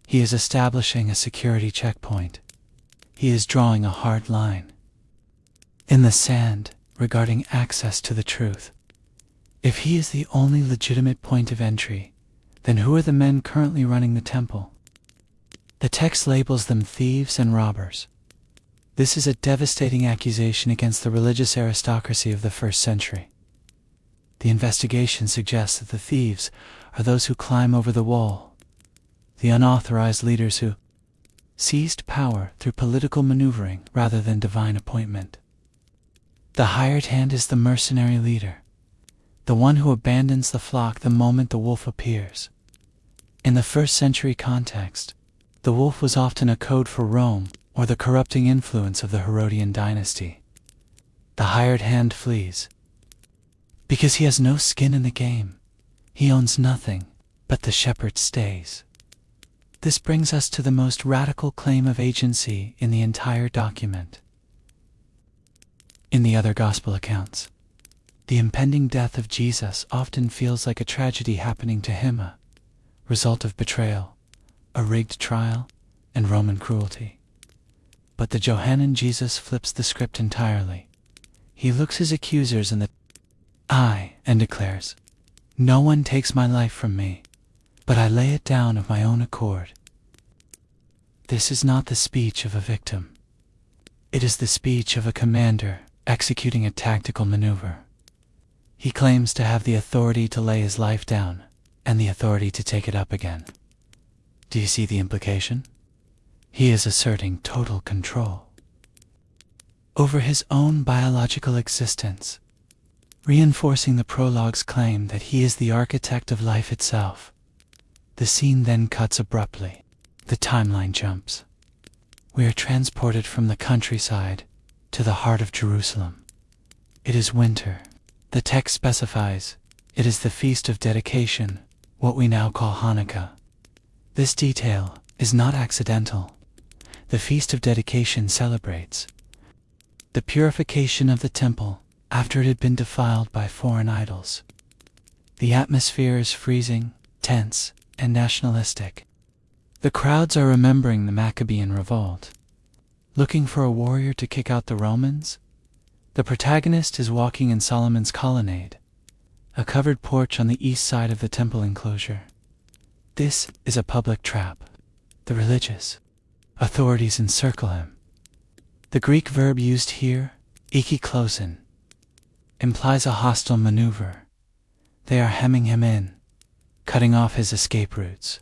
S1: He is establishing a security checkpoint. He is drawing a hard line in the sand regarding access to the truth. If he is the only legitimate point of entry, then who are the men currently running the temple? The text labels them thieves and robbers. This is a devastating accusation against the religious aristocracy of the first century. The investigation suggests that the thieves are those who climb over the wall, the unauthorized leaders who seized power through political maneuvering rather than divine appointment. The hired hand is the mercenary leader, the one who abandons the flock the moment the wolf appears. In the first century context, the wolf was often a code for Rome or the corrupting influence of the Herodian dynasty. The hired hand flees because he has no skin in the game. He owns nothing, but the shepherd stays. This brings us to the most radical claim of agency in the entire document. In the other gospel accounts, the impending death of Jesus often feels like a tragedy happening to him, a result of betrayal, a rigged trial, and Roman cruelty. But the Johannine Jesus flips the script entirely. He looks his accusers in the eye and declares, "No one takes my life from me, but I lay it down of my own accord." This is not the speech of a victim. It is the speech of a commander executing a tactical maneuver. He claims to have the authority to lay his life down and the authority to take it up again. Do you see the implication? He is asserting total control over his own biological existence, reinforcing the prologue's claim that he is the architect of life itself. The scene then cuts abruptly. The timeline jumps. We are transported from the countryside to the heart of Jerusalem. It is winter. The text specifies it is the Feast of Dedication, what we now call Hanukkah. This detail is not accidental. The Feast of Dedication celebrates the purification of the temple after it had been defiled by foreign idols. The atmosphere is freezing, tense, and nationalistic. The crowds are remembering the Maccabean revolt, looking for a warrior to kick out the Romans. The protagonist is walking in Solomon's colonnade, a covered porch on the east side of the temple enclosure. This is a public trap. The religious authorities encircle him. The Greek verb used here, ikiklosin, implies a hostile maneuver. They are hemming him in, cutting off his escape routes.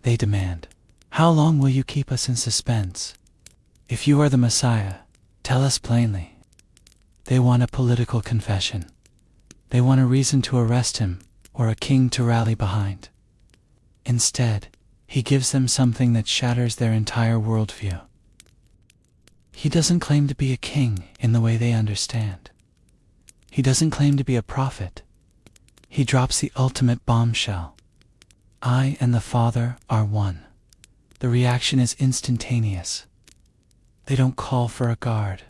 S1: They demand, "How long will you keep us in suspense? If you are the Messiah, tell us plainly." They want a political confession. They want a reason to arrest him or a king to rally behind. Instead, he gives them something that shatters their entire worldview. He doesn't claim to be a king in the way they understand. He doesn't claim to be a prophet. He drops the ultimate bombshell. "I and the Father are one." The reaction is instantaneous. They don't call for a guard.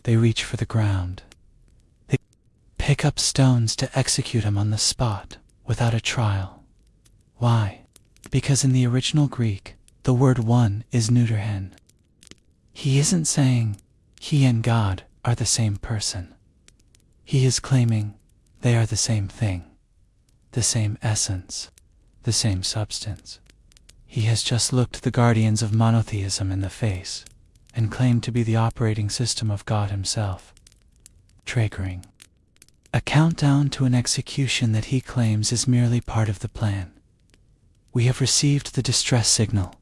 S1: They reach for the ground. They pick up stones to execute him on the spot without a trial. Why? Because in the original Greek, the word one is neuter hen. He isn't saying he and God are the same person. He is claiming they are the same thing, the same essence, the same substance. He has just looked the guardians of monotheism in the face and claimed to be the operating system of God himself. Triggering. A countdown to an execution that he claims is merely part of the plan. We have received the distress signal.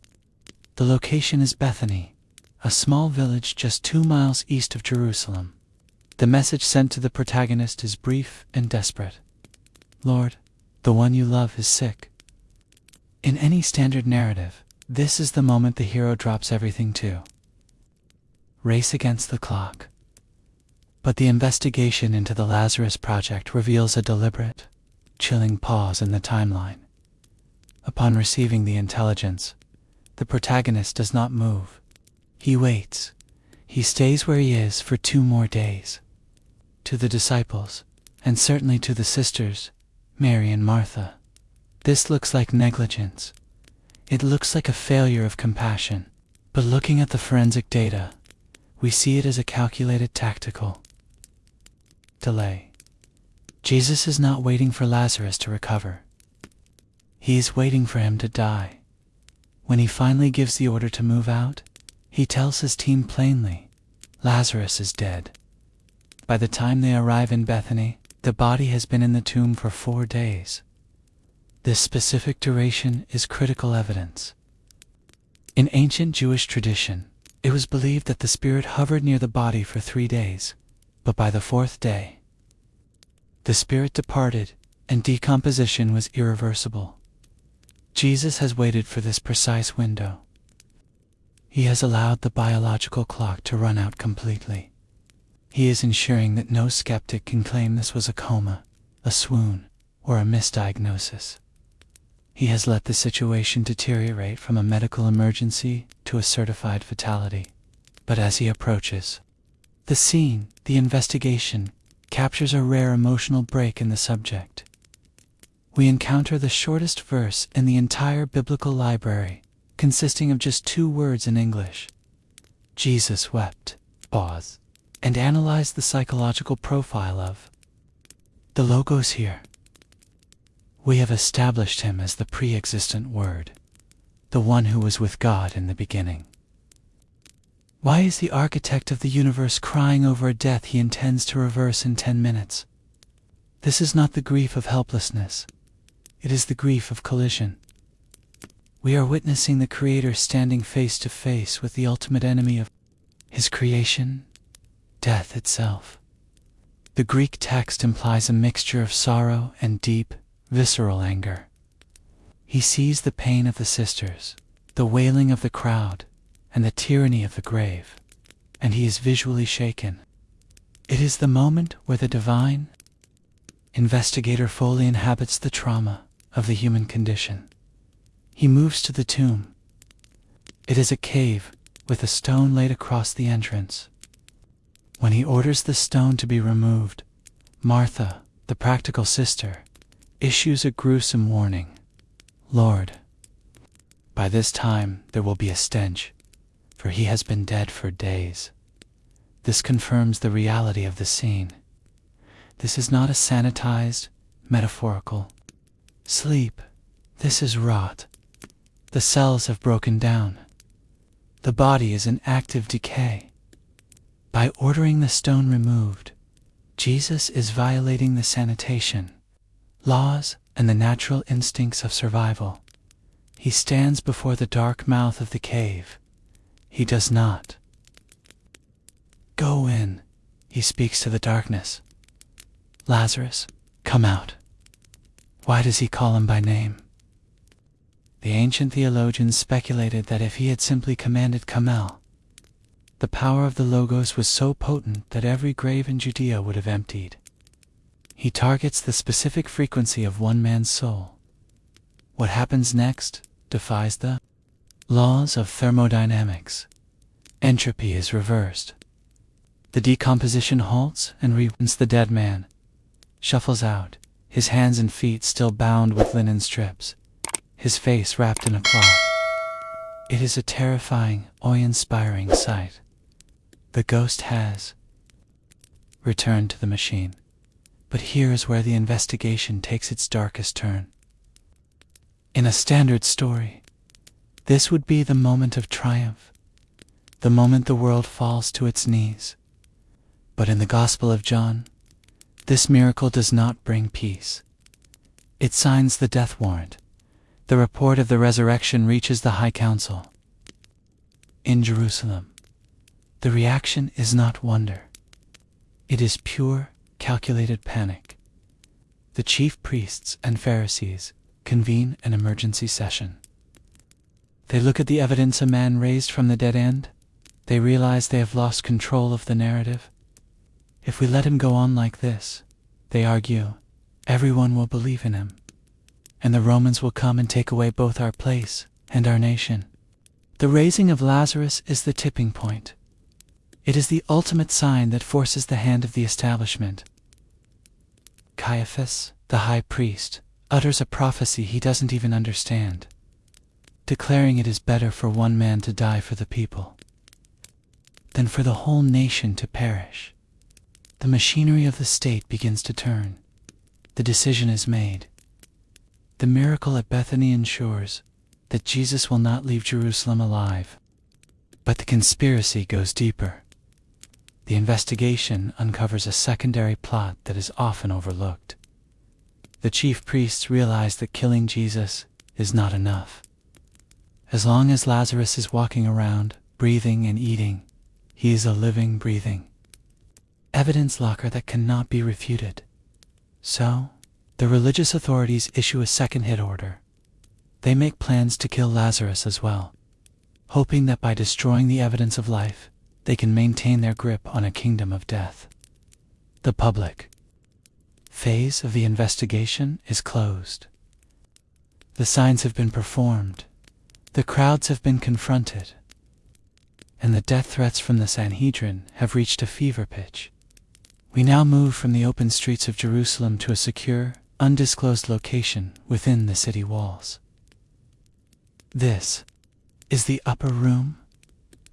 S1: The location is Bethany, a small village just 2 miles east of Jerusalem. The message sent to the protagonist is brief and desperate. Lord, the one you love is sick. In any standard narrative, this is the moment the hero drops everything to race against the clock. But the investigation into the Lazarus project reveals a deliberate, chilling pause in the timeline. Upon receiving the intelligence, the protagonist does not move. He waits. He stays where he is for 2 more days. To the disciples, and certainly to the sisters, Mary and Martha, this looks like negligence. It looks like a failure of compassion. But looking at the forensic data, we see it as a calculated tactical delay. Jesus is not waiting for Lazarus to recover. He is waiting for him to die. When he finally gives the order to move out, he tells his team plainly, Lazarus is dead. By the time they arrive in Bethany, the body has been in the tomb for 4 days. This specific duration is critical evidence. In ancient Jewish tradition, it was believed that the spirit hovered near the body for 3 days, but by the 4th day, the spirit departed and decomposition was irreversible. Jesus has waited for this precise window. He has allowed the biological clock to run out completely. He is ensuring that no skeptic can claim this was a coma, a swoon, or a misdiagnosis. He has let the situation deteriorate from a medical emergency to a certified fatality. But as he approaches, the scene, the investigation, captures a rare emotional break in the subject. We encounter the shortest verse in the entire biblical library, consisting of just 2 words in English. Jesus wept. Pause. And analyze the psychological profile of the Logos here. We have established him as the pre-existent Word, the one who was with God in the beginning. Why is the architect of the universe crying over a death he intends to reverse in 10 minutes? This is not the grief of helplessness. It is the grief of collision. We are witnessing the Creator standing face to face with the ultimate enemy of his creation, death itself. The Greek text implies a mixture of sorrow and deep, visceral anger. He sees the pain of the sisters, the wailing of the crowd, and the tyranny of the grave, and he is visually shaken. It is the moment where the divine investigator fully inhabits the trauma of the human condition. He moves to the tomb. It is a cave with a stone laid across the entrance. When he orders the stone to be removed, Martha, the practical sister, issues a gruesome warning. Lord, by this time there will be a stench, for he has been dead for days. This confirms the reality of the scene. This is not a sanitized, metaphorical sleep. This is rot. The cells have broken down. The body is in active decay. By ordering the stone removed, Jesus is violating the sanitation laws and the natural instincts of survival. He stands before the dark mouth of the cave. He does not go in. He speaks to the darkness. Lazarus, come out. Why does he call him by name? The ancient theologians speculated that if he had simply commanded come out, the power of the Logos was so potent that every grave in Judea would have emptied. He targets the specific frequency of one man's soul. What happens next defies the laws of thermodynamics. Entropy is reversed. The decomposition halts and once the dead man shuffles out, his hands and feet still bound with linen strips, his face wrapped in a cloth. It is a terrifying, awe-inspiring sight. The ghost has returned to the machine. But here is where the investigation takes its darkest turn. In a standard story, this would be the moment of triumph, the moment the world falls to its knees. But in the Gospel of John, this miracle does not bring peace. It signs the death warrant. The report of the resurrection reaches the High Council. In Jerusalem, the reaction is not wonder. It is pure, calculated panic. The chief priests and Pharisees convene an emergency session. They look at the evidence a man raised from the dead end. They realize they have lost control of the narrative. If we let him go on like this, they argue, everyone will believe in him, and the Romans will come and take away both our place and our nation. The raising of Lazarus is the tipping point. It is the ultimate sign that forces the hand of the establishment. Caiaphas, the high priest, utters a prophecy he doesn't even understand, declaring it is better for one man to die for the people than for the whole nation to perish. The machinery of the state begins to turn. The decision is made. The miracle at Bethany ensures that Jesus will not leave Jerusalem alive. But the conspiracy goes deeper. The investigation uncovers a secondary plot that is often overlooked. The chief priests realize that killing Jesus is not enough. As long as Lazarus is walking around, breathing and eating, he is a living, breathing evidence locker that cannot be refuted. So, the religious authorities issue a second hit order. They make plans to kill Lazarus as well, hoping that by destroying the evidence of life, they can maintain their grip on a kingdom of death. The public phase of the investigation is closed. The signs have been performed, the crowds have been confronted, and the death threats from the Sanhedrin have reached a fever pitch. We now move from the open streets of Jerusalem to a secure, undisclosed location within the city walls. This is the upper room,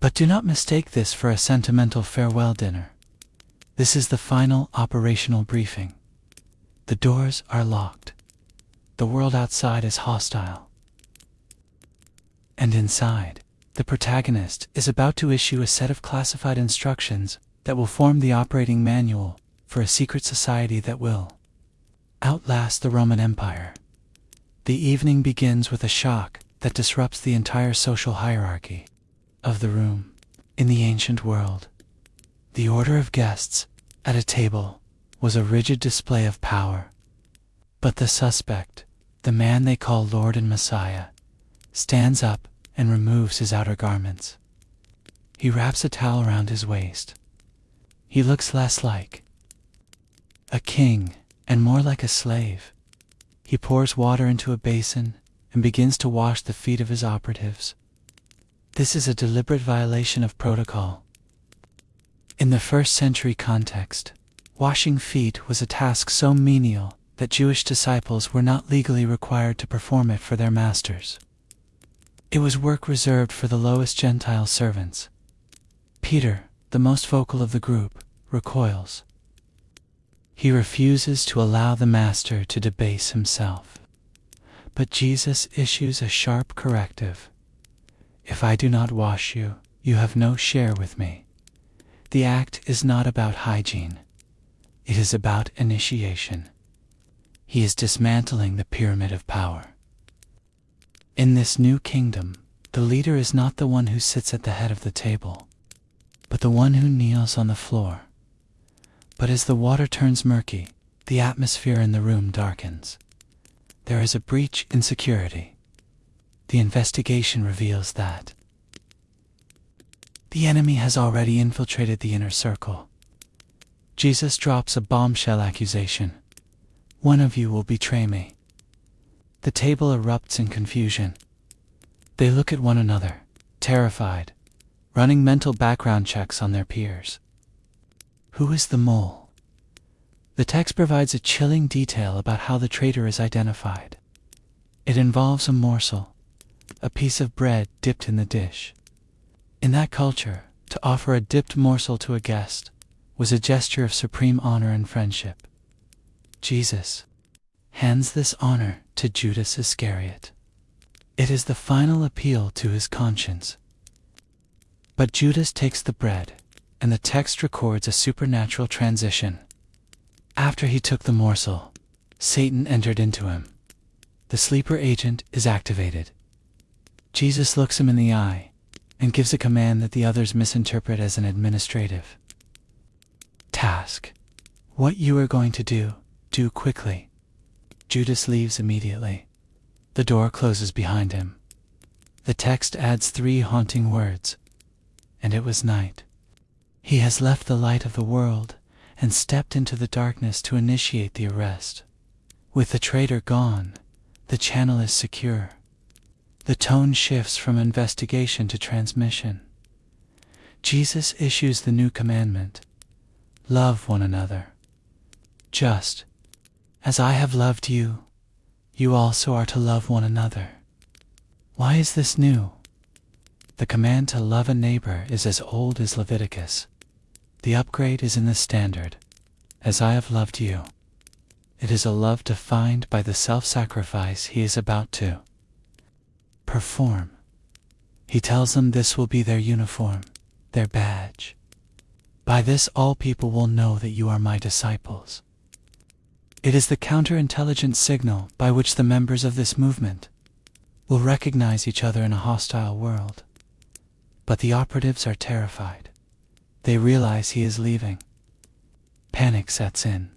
S1: but do not mistake this for a sentimental farewell dinner. This is the final operational briefing. The doors are locked. The world outside is hostile. And inside, the protagonist is about to issue a set of classified instructions that will form the operating manual for a secret society that will outlast the Roman Empire. The evening begins with a shock that disrupts the entire social hierarchy of the room. In the ancient world, the order of guests at a table was a rigid display of power. But the suspect, the man they call Lord and Messiah, stands up and removes his outer garments. He wraps a towel around his waist. He looks less like a king and more like a slave. He pours water into a basin and begins to wash the feet of his operatives. This is a deliberate violation of protocol. In the first century context, washing feet was a task so menial that Jewish disciples were not legally required to perform it for their masters. It was work reserved for the lowest Gentile servants. Peter, the most vocal of the group, recoils. He refuses to allow the master to debase himself. But Jesus issues a sharp corrective. If I do not wash you, you have no share with me. The act is not about hygiene. It is about initiation. He is dismantling the pyramid of power. In this new kingdom, the leader is not the one who sits at the head of the table, but the one who kneels on the floor. But as the water turns murky, the atmosphere in the room darkens. There is a breach in security. The investigation reveals that the enemy has already infiltrated the inner circle. Jesus drops a bombshell accusation. One of you will betray me. The table erupts in confusion. They look at one another, terrified, running mental background checks on their peers. Who is the mole? The text provides a chilling detail about how the traitor is identified. It involves a morsel, a piece of bread dipped in the dish. In that culture, to offer a dipped morsel to a guest was a gesture of supreme honor and friendship. Jesus hands this honor to Judas Iscariot. It is the final appeal to his conscience. But Judas takes the bread, and the text records a supernatural transition. After he took the morsel, Satan entered into him. The sleeper agent is activated. Jesus looks him in the eye and gives a command that the others misinterpret as an administrative task. What you are going to do, do quickly. Judas leaves immediately. The door closes behind him. The text adds 3 haunting words. And it was night. He has left the light of the world and stepped into the darkness to initiate the arrest. With the traitor gone, the channel is secure. The tone shifts from investigation to transmission. Jesus issues the new commandment: love one another. Just as I have loved you, you also are to love one another. Why is this new? The command to love a neighbor is as old as Leviticus. The upgrade is in the standard: as I have loved you. It is a love defined by the self-sacrifice he is about to perform. He tells them this will be their uniform, their badge. By this all people will know that you are my disciples. It is the counterintelligence signal by which the members of this movement will recognize each other in a hostile world. But the operatives are terrified. They realize he is leaving. Panic sets in.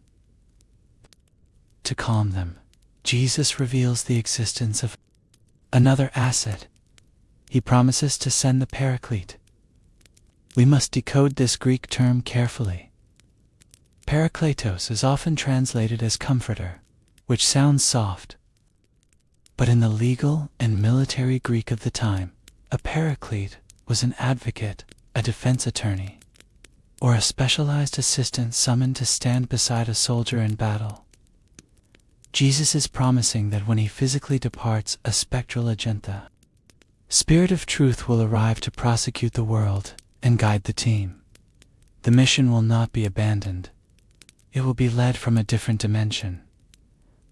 S1: To calm them, Jesus reveals the existence of another asset. He promises to send the Paraclete. We must decode this Greek term carefully. Parakletos is often translated as comforter, which sounds soft. But in the legal and military Greek of the time, a paraclete was an advocate, a defense attorney, or a specialized assistant summoned to stand beside a soldier in battle. Jesus is promising that when he physically departs, a spectral agenta, Spirit of Truth, will arrive to prosecute the world and guide the team. The mission will not be abandoned. It will be led from a different dimension.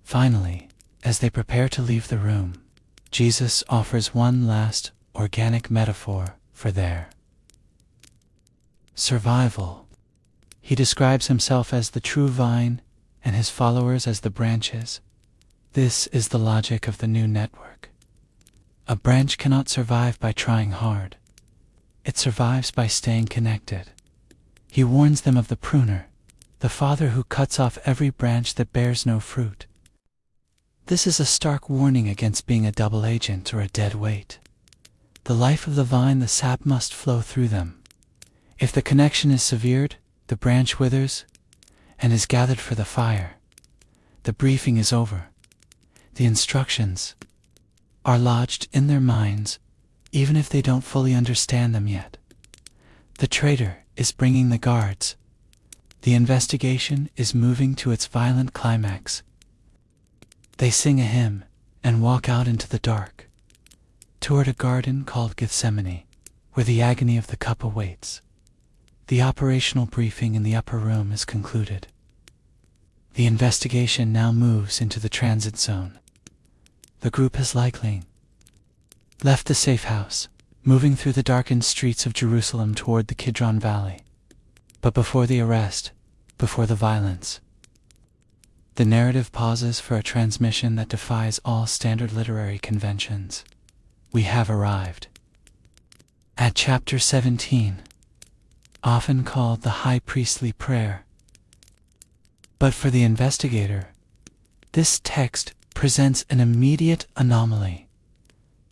S1: Finally, as they prepare to leave the room, Jesus offers one last organic metaphor for their survival. He describes himself as the true vine and his followers as the branches. This is the logic of the new network. A branch cannot survive by trying hard. It survives by staying connected. He warns them of the pruner, the father who cuts off every branch that bears no fruit. This is a stark warning against being a double agent or a dead weight. The life of the vine, the sap must flow through them. If the connection is severed, the branch withers and is gathered for the fire. The briefing is over. The instructions are lodged in their minds, even if they don't fully understand them yet. The traitor is bringing the guards. The investigation is moving to its violent climax. They sing a hymn and walk out into the dark, toward a garden called Gethsemane, where the agony of the cup awaits. The operational briefing in the upper room is concluded. The investigation now moves into the transit zone. The group has likely left the safe house, moving through the darkened streets of Jerusalem toward the Kidron Valley. But before the arrest, before the violence, the narrative pauses for a transmission that defies all standard literary conventions. We have arrived at chapter 17, often called the high priestly prayer. But for the investigator, this text presents an immediate anomaly.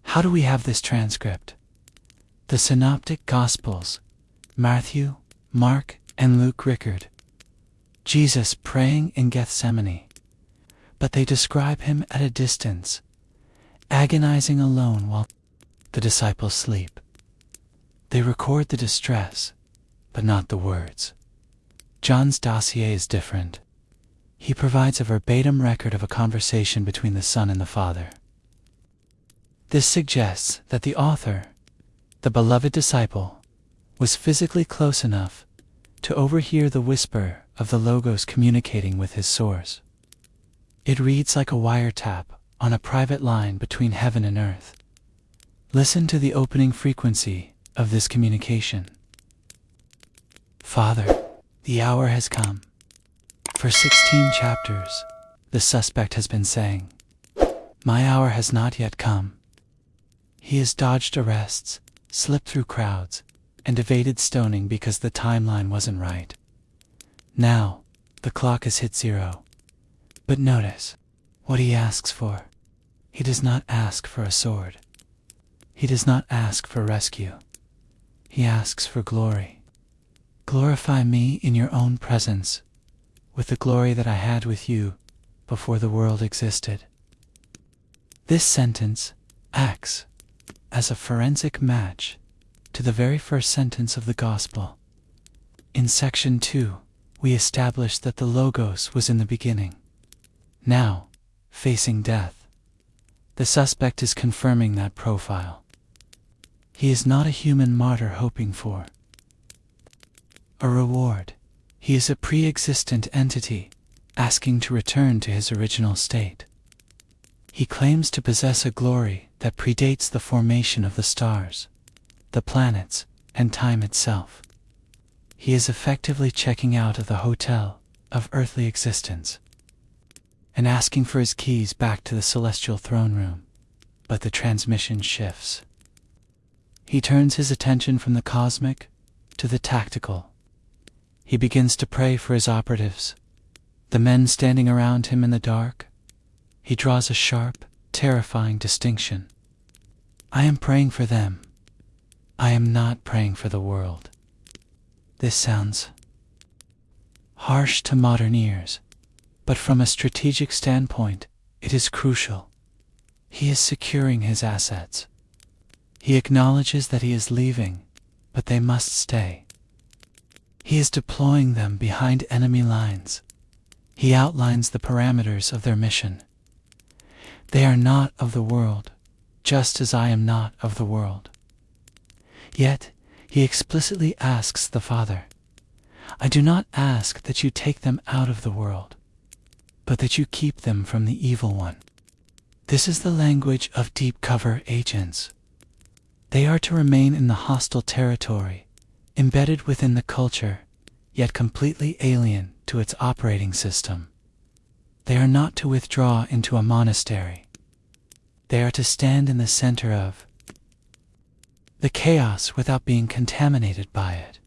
S1: How do we have this transcript? The synoptic Gospels, Matthew, Mark, and Luke record Jesus praying in Gethsemane, but they describe him at a distance, agonizing alone while the disciples sleep. They record the distress, but not the words. John's dossier is different. He provides a verbatim record of a conversation between the Son and the Father. This suggests that the author, the beloved disciple, was physically close enough to overhear the whisper of the Logos communicating with his source. It reads like a wiretap on a private line between heaven and earth. Listen to the opening frequency of this communication. Father, the hour has come. For 16 chapters, the suspect has been saying, "My hour has not yet come." He has dodged arrests, slipped through crowds, and evaded stoning because the timeline wasn't right. Now, the clock has hit 0. But notice what he asks for. He does not ask for a sword. He does not ask for rescue. He asks for glory. Glorify me in your own presence, with the glory that I had with you before the world existed. This sentence acts as a forensic match to the very first sentence of the Gospel. In section 2, we established that the Logos was in the beginning. Now, facing death, the suspect is confirming that profile. He is not a human martyr hoping for a reward. He is a pre-existent entity asking to return to his original state. He claims to possess a glory that predates the formation of the stars, the planets, and time itself. He is effectively checking out of the hotel of earthly existence and asking for his keys back to the celestial throne room, but the transmission shifts. He turns his attention from the cosmic to the tactical. He begins to pray for his operatives, the men standing around him in the dark. He draws a sharp, terrifying distinction. I am praying for them. I am not praying for the world. This sounds harsh to modern ears, but from a strategic standpoint, it is crucial. He is securing his assets. He acknowledges that he is leaving, but they must stay. He is deploying them behind enemy lines. He outlines the parameters of their mission. They are not of the world, just as I am not of the world. Yet, he explicitly asks the Father, I do not ask that you take them out of the world, but that you keep them from the evil one. This is the language of deep cover agents. They are to remain in the hostile territory, embedded within the culture, yet completely alien to its operating system. They are not to withdraw into a monastery. They are to stand in the center of the chaos without being contaminated by it.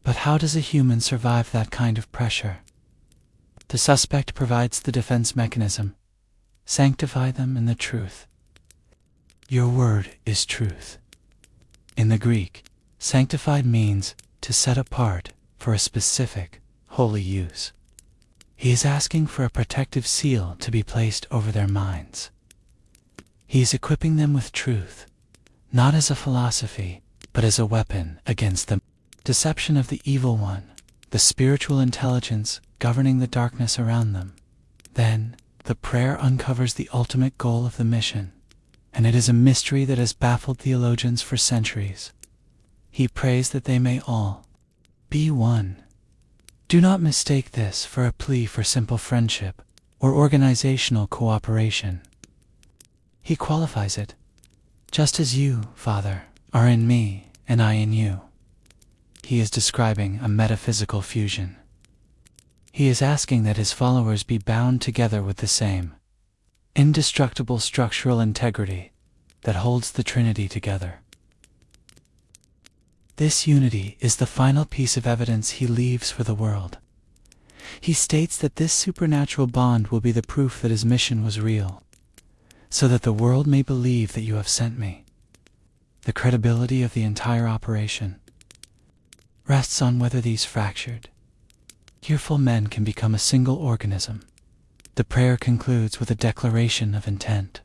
S1: But how does a human survive that kind of pressure? The suspect provides the defense mechanism. Sanctify them in the truth. Your word is truth. In the Greek, sanctified means to set apart for a specific, holy use. He is asking for a protective seal to be placed over their minds. He is equipping them with truth, not as a philosophy, but as a weapon against the deception of the evil one, the spiritual intelligence governing the darkness around them. Then, the prayer uncovers the ultimate goal of the mission, and it is a mystery that has baffled theologians for centuries. He prays that they may all be one. Do not mistake this for a plea for simple friendship or organizational cooperation. He qualifies it, just as you, Father, are in me and I in you. He is describing a metaphysical fusion. He is asking that his followers be bound together with the same indestructible structural integrity that holds the Trinity together. This unity is the final piece of evidence he leaves for the world. He states that this supernatural bond will be the proof that his mission was real, so that the world may believe that you have sent me. The credibility of the entire operation rests on whether these fractured, tearful men can become a single organism. The prayer concludes with a declaration of intent.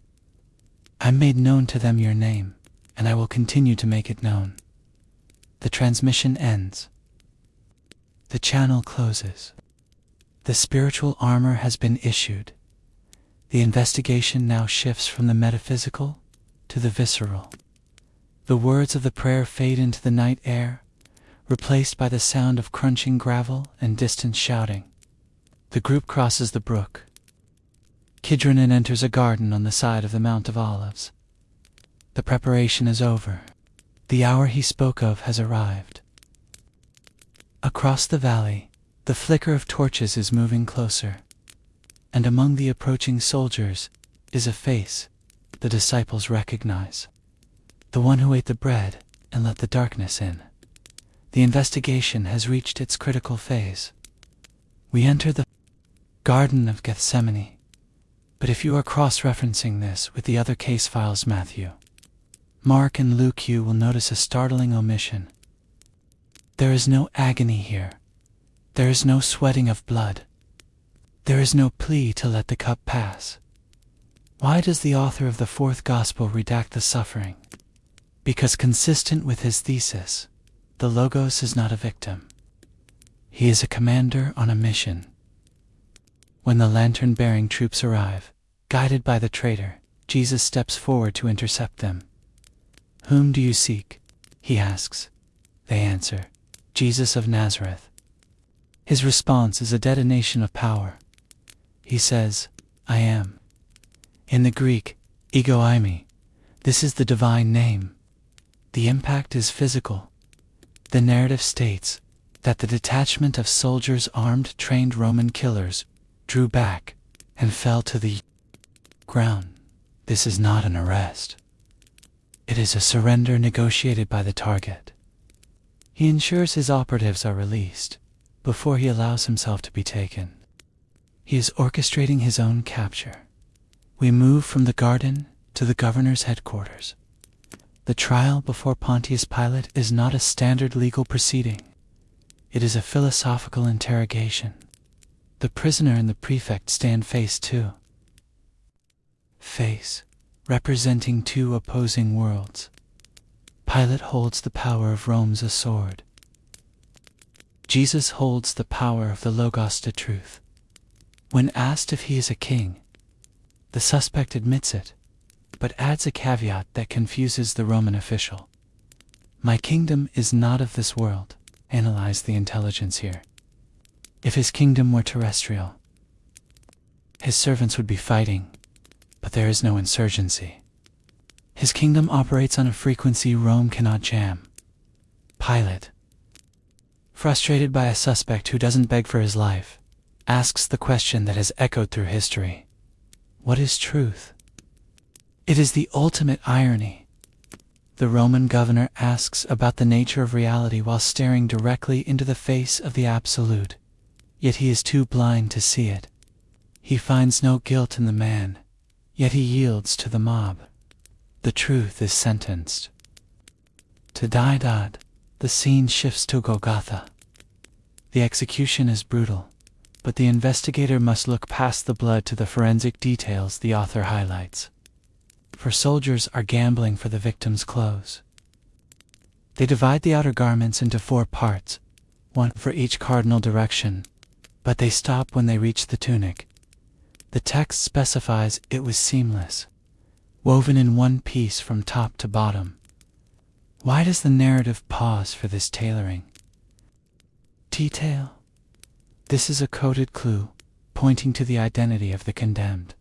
S1: I made known to them your name, and I will continue to make it known. The transmission ends. The channel closes. The spiritual armor has been issued. The investigation now shifts from the metaphysical to the visceral. The words of the prayer fade into the night air, replaced by the sound of crunching gravel and distant shouting. The group crosses the brook, Kidron, and enters a garden on the side of the Mount of Olives. The preparation is over. The hour he spoke of has arrived. Across the valley, the flicker of torches is moving closer, and among the approaching soldiers is a face the disciples recognize. The one who ate the bread and let the darkness in. The investigation has reached its critical phase. We enter the Garden of Gethsemane. But if you are cross-referencing this with the other case files, Matthew, Mark, and Luke, you will notice a startling omission. There is no agony here. There is no sweating of blood. There is no plea to let the cup pass. Why does the author of the fourth gospel redact the suffering? Because, consistent with his thesis, the Logos is not a victim. He is a commander on a mission. When the lantern-bearing troops arrive, guided by the traitor, Jesus steps forward to intercept them. "Whom do you seek?" he asks. They answer, "Jesus of Nazareth." His response is a detonation of power. He says, "I am." In the Greek, ego eimi, this is the divine name. The impact is physical. The narrative states that the detachment of soldiers, armed, trained Roman killers, drew back and fell to the ground. This is not an arrest. It is a surrender negotiated by the target. He ensures his operatives are released before he allows himself to be taken. He is orchestrating his own capture. We move from the garden to the governor's headquarters. The trial before Pontius Pilate is not a standard legal proceeding. It is a philosophical interrogation. The prisoner and the prefect stand face to face, representing two opposing worlds. Pilate holds the power of Rome's sword. Jesus holds the power of the Logos, the truth. When asked if he is a king, the suspect admits it, but adds a caveat that confuses the Roman official. "My kingdom is not of this world," analyze the intelligence here. If his kingdom were terrestrial, his servants would be fighting, but there is no insurgency. His kingdom operates on a frequency Rome cannot jam. Pilate, frustrated by a suspect who doesn't beg for his life, asks the question that has echoed through history. What is truth? It is the ultimate irony. The Roman governor asks about the nature of reality while staring directly into the face of the absolute. Yet he is too blind to see it. He finds no guilt in the man, yet he yields to the mob. The truth is sentenced to die. The scene shifts to Golgotha. The execution is brutal, but the investigator must look past the blood to the forensic details the author highlights. For soldiers are gambling for the victim's clothes. They divide the outer garments into 4 parts, one for each cardinal direction, but they stop when they reach the tunic. The text specifies it was seamless, woven in one piece from top to bottom. Why does the narrative pause for this tailoring detail? This is a coded clue, pointing to the identity of the condemned.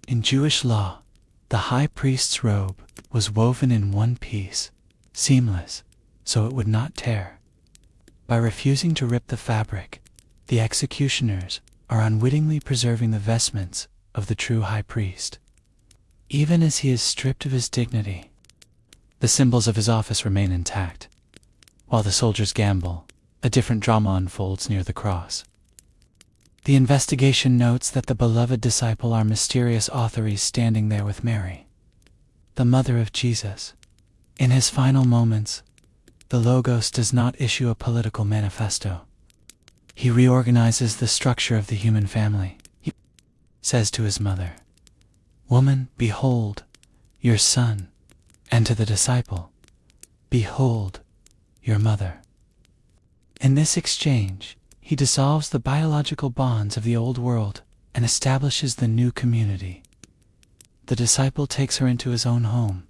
S1: In Jewish law, the high priest's robe was woven in one piece, seamless, so it would not tear. By refusing to rip the fabric, the executioners are unwittingly preserving the vestments of the true high priest. Even as he is stripped of his dignity, the symbols of his office remain intact. While the soldiers gamble, a different drama unfolds near the cross. The investigation notes that the beloved disciple, our mysterious author, is standing there with Mary, the mother of Jesus. In his final moments, the Logos does not issue a political manifesto. He reorganizes the structure of the human family. He says to his mother, "Woman, behold your son," and to the disciple, "Behold your mother." In this exchange, he dissolves the biological bonds of the old world and establishes the new community. the disciple takes her into his own home.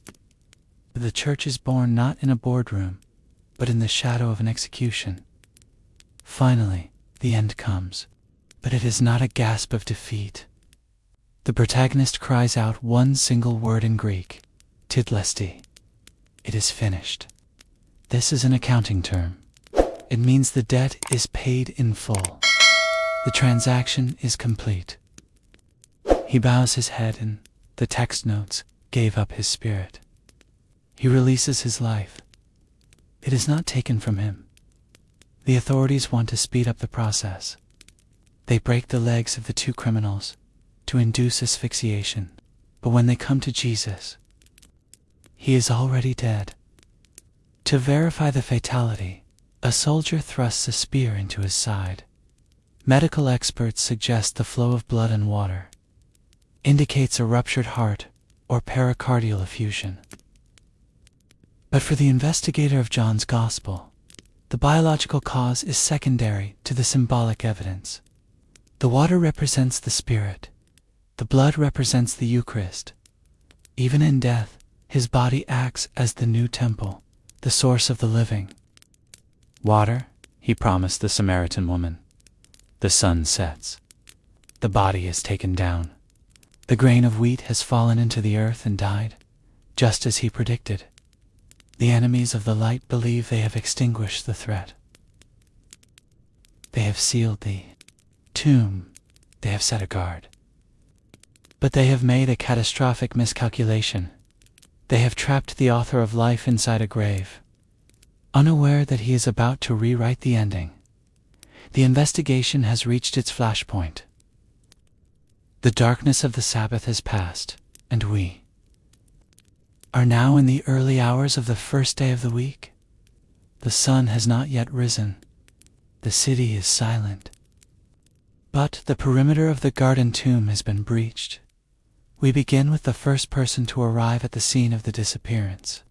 S1: The church is born not in a boardroom, but in the shadow of an execution. Finally, the end comes, but it is not a gasp of defeat. The protagonist cries out one single word in Greek, tidlesti. It is finished. This is an accounting term. It means the debt is paid in full. The transaction is complete. He bows his head and, the text notes, gave up his spirit. He releases his life. It is not taken from him. The authorities want to speed up the process. They break the legs of the two criminals to induce asphyxiation, but when they come to Jesus, he is already dead. To verify the fatality, a soldier thrusts a spear into his side. Medical experts suggest the flow of blood and water indicates a ruptured heart or pericardial effusion. But for the investigator of John's Gospel, the biological cause is secondary to the symbolic evidence. The water represents the Spirit. The blood represents the Eucharist. Even in death, his body acts as the new temple, the source of the living. Water, he promised the Samaritan woman. The sun sets. The body is taken down. The grain of wheat has fallen into the earth and died, just as he predicted. The enemies of the light believe they have extinguished the threat. They have sealed the tomb. They have set a guard. But they have made a catastrophic miscalculation. They have trapped the author of life inside a grave, unaware that he is about to rewrite the ending. The investigation has reached its flashpoint. The darkness of the Sabbath has passed, and we are now in the early hours of the first day of the week. The sun has not yet risen. The city is silent. But the perimeter of the garden tomb has been breached. We begin with the first person to arrive at the scene of the disappearance.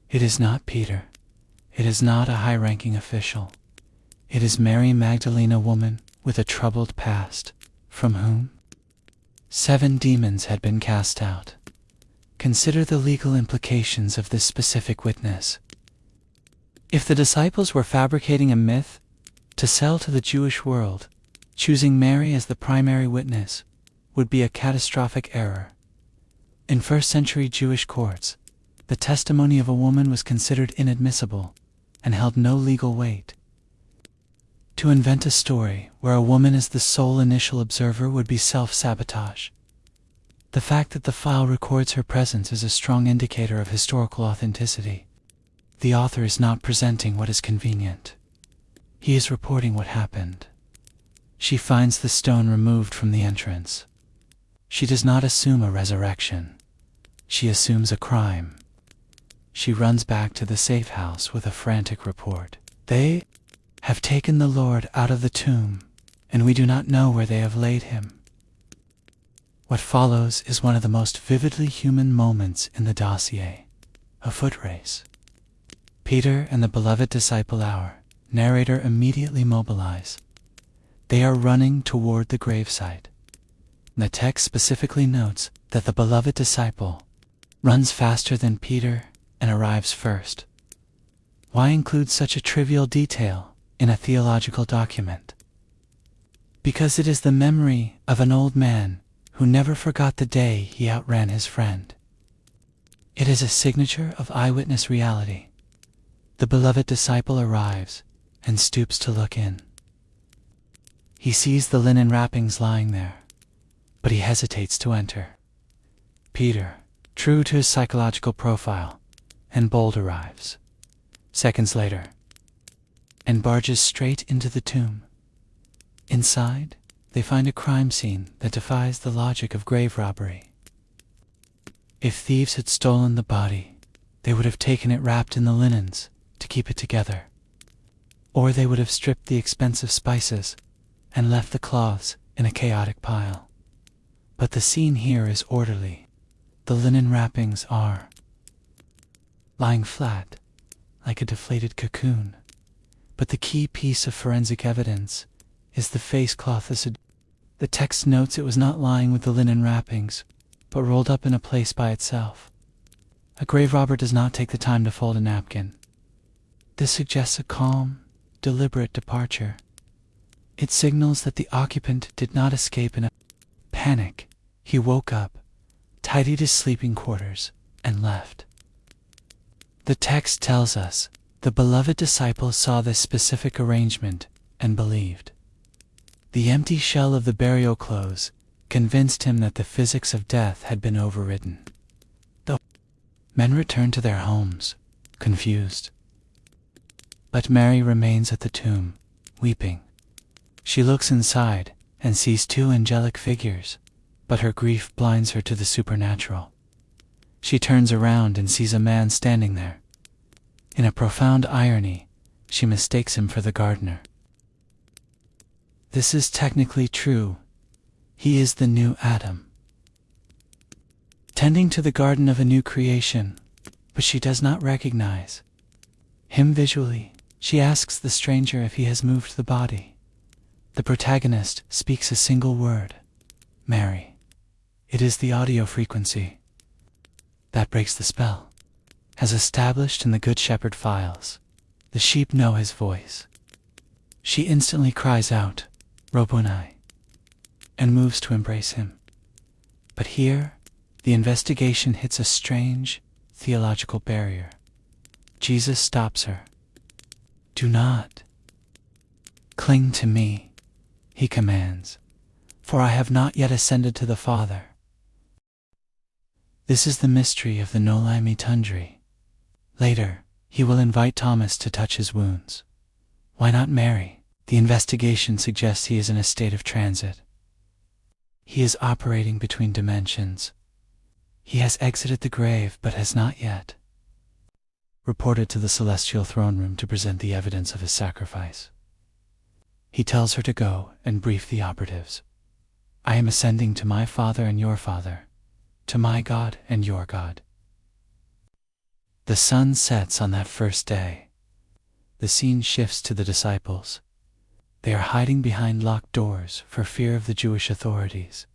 S1: It is not Peter. It is not a high-ranking official. It is Mary Magdalene, a woman with a troubled past, from whom 7 demons had been cast out. Consider the legal implications of this specific witness. If the disciples were fabricating a myth to sell to the Jewish world, choosing Mary as the primary witness would be a catastrophic error. In first-century Jewish courts, the testimony of a woman was considered inadmissible and held no legal weight. To invent a story where a woman is the sole initial observer would be self-sabotage. The fact that the file records her presence is a strong indicator of historical authenticity. The author is not presenting what is convenient. He is reporting what happened. She finds the stone removed from the entrance. She does not assume a resurrection. She assumes a crime. She runs back to the safe house with a frantic report. They have taken the Lord out of the tomb, and we do not know where they have laid him. What follows is one of the most vividly human moments in the dossier, a foot race. Peter and the beloved disciple, our narrator, immediately mobilize. They are running toward the gravesite. The text specifically notes that the beloved disciple runs faster than Peter and arrives first. Why include such a trivial detail in a theological document? Because it is the memory of an old man who never forgot the day he outran his friend. It is a signature of eyewitness reality. The beloved disciple arrives and stoops to look in. He sees the linen wrappings lying there, but he hesitates to enter. Peter, true to his psychological profile, and bold, arrives. Seconds later, and barges straight into the tomb. Inside, they find a crime scene that defies the logic of grave robbery. If thieves had stolen the body, they would have taken it wrapped in the linens to keep it together. Or they would have stripped the expensive spices and left the cloths in a chaotic pile. But the scene here is orderly. The linen wrappings are lying flat, like a deflated cocoon. But the key piece of forensic evidence is the face cloth. The text notes it was not lying with the linen wrappings, but rolled up in a place by itself. A grave robber does not take the time to fold a napkin. This suggests a calm, deliberate departure. It signals that the occupant did not escape in a panic. He woke up, tidied his sleeping quarters, and left. The text tells us the beloved disciple saw this specific arrangement and believed. The empty shell of the burial clothes convinced him that the physics of death had been overridden. The men returned to their homes, confused. But Mary remains at the tomb, weeping. She looks inside and sees two angelic figures, but her grief blinds her to the supernatural. She turns around and sees a man standing there. In a profound irony, she mistakes him for the gardener. This is technically true. He is the new Adam, tending to the garden of a new creation, but she does not recognize him visually. She asks the stranger if he has moved the body. The protagonist speaks a single word, Mary. It is the audio frequency that breaks the spell. As established in the Good Shepherd files, the sheep know his voice. She instantly cries out, Rabboni, and moves to embrace him. But here, the investigation hits a strange theological barrier. Jesus stops her. Do not cling to me, he commands, for I have not yet ascended to the Father. This is the mystery of the noli me tundri. Later, he will invite Thomas to touch his wounds. Why not Mary? The investigation suggests he is in a state of transit. He is operating between dimensions. He has exited the grave but has not yet reported to the celestial throne room to present the evidence of his sacrifice. He tells her to go and brief the operatives. I am ascending to my Father and your Father, to my God and your God. The sun sets on that first day. The scene shifts to the disciples. They are hiding behind locked doors for fear of the Jewish authorities.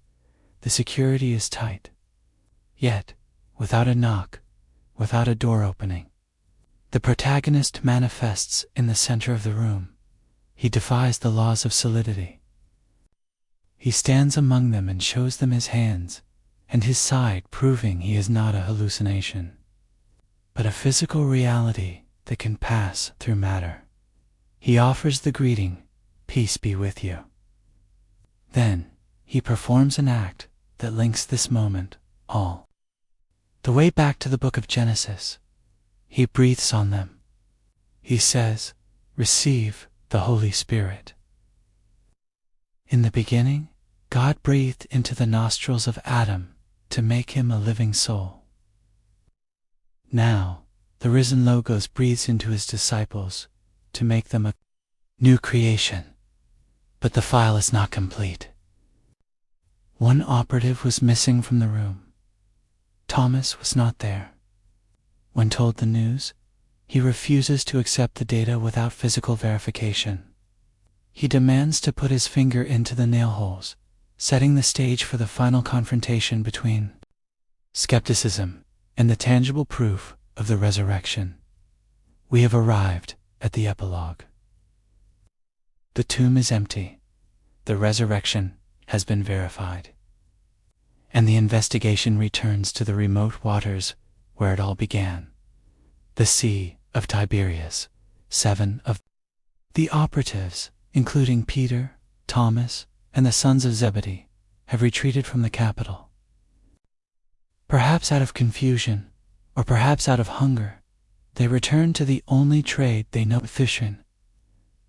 S1: The security is tight. Yet, without a knock, without a door opening, the protagonist manifests in the center of the room. He defies the laws of solidity. He stands among them and shows them his hands and his side, proving he is not a hallucination, but a physical reality that can pass through matter. He offers the greeting, peace be with you. Then, he performs an act that links this moment all the way back to the book of Genesis. He breathes on them. He says, receive the Holy Spirit. In the beginning, God breathed into the nostrils of Adam to make him a living soul. Now, the risen Logos breathes into his disciples to make them a new creation. But the file is not complete. One operative was missing from the room. Thomas was not there. When told the news, he refuses to accept the data without physical verification. He demands to put his finger into the nail holes, setting the stage for the final confrontation between skepticism and the tangible proof of the resurrection. We have arrived at the epilogue. The tomb is empty. The resurrection has been verified. And the investigation returns to the remote waters where it all began. The Sea of Tiberias. 7 of the operatives, including Peter, Thomas, and the sons of Zebedee, have retreated from the capital. Perhaps out of confusion, or perhaps out of hunger, they return to the only trade they know, fishing.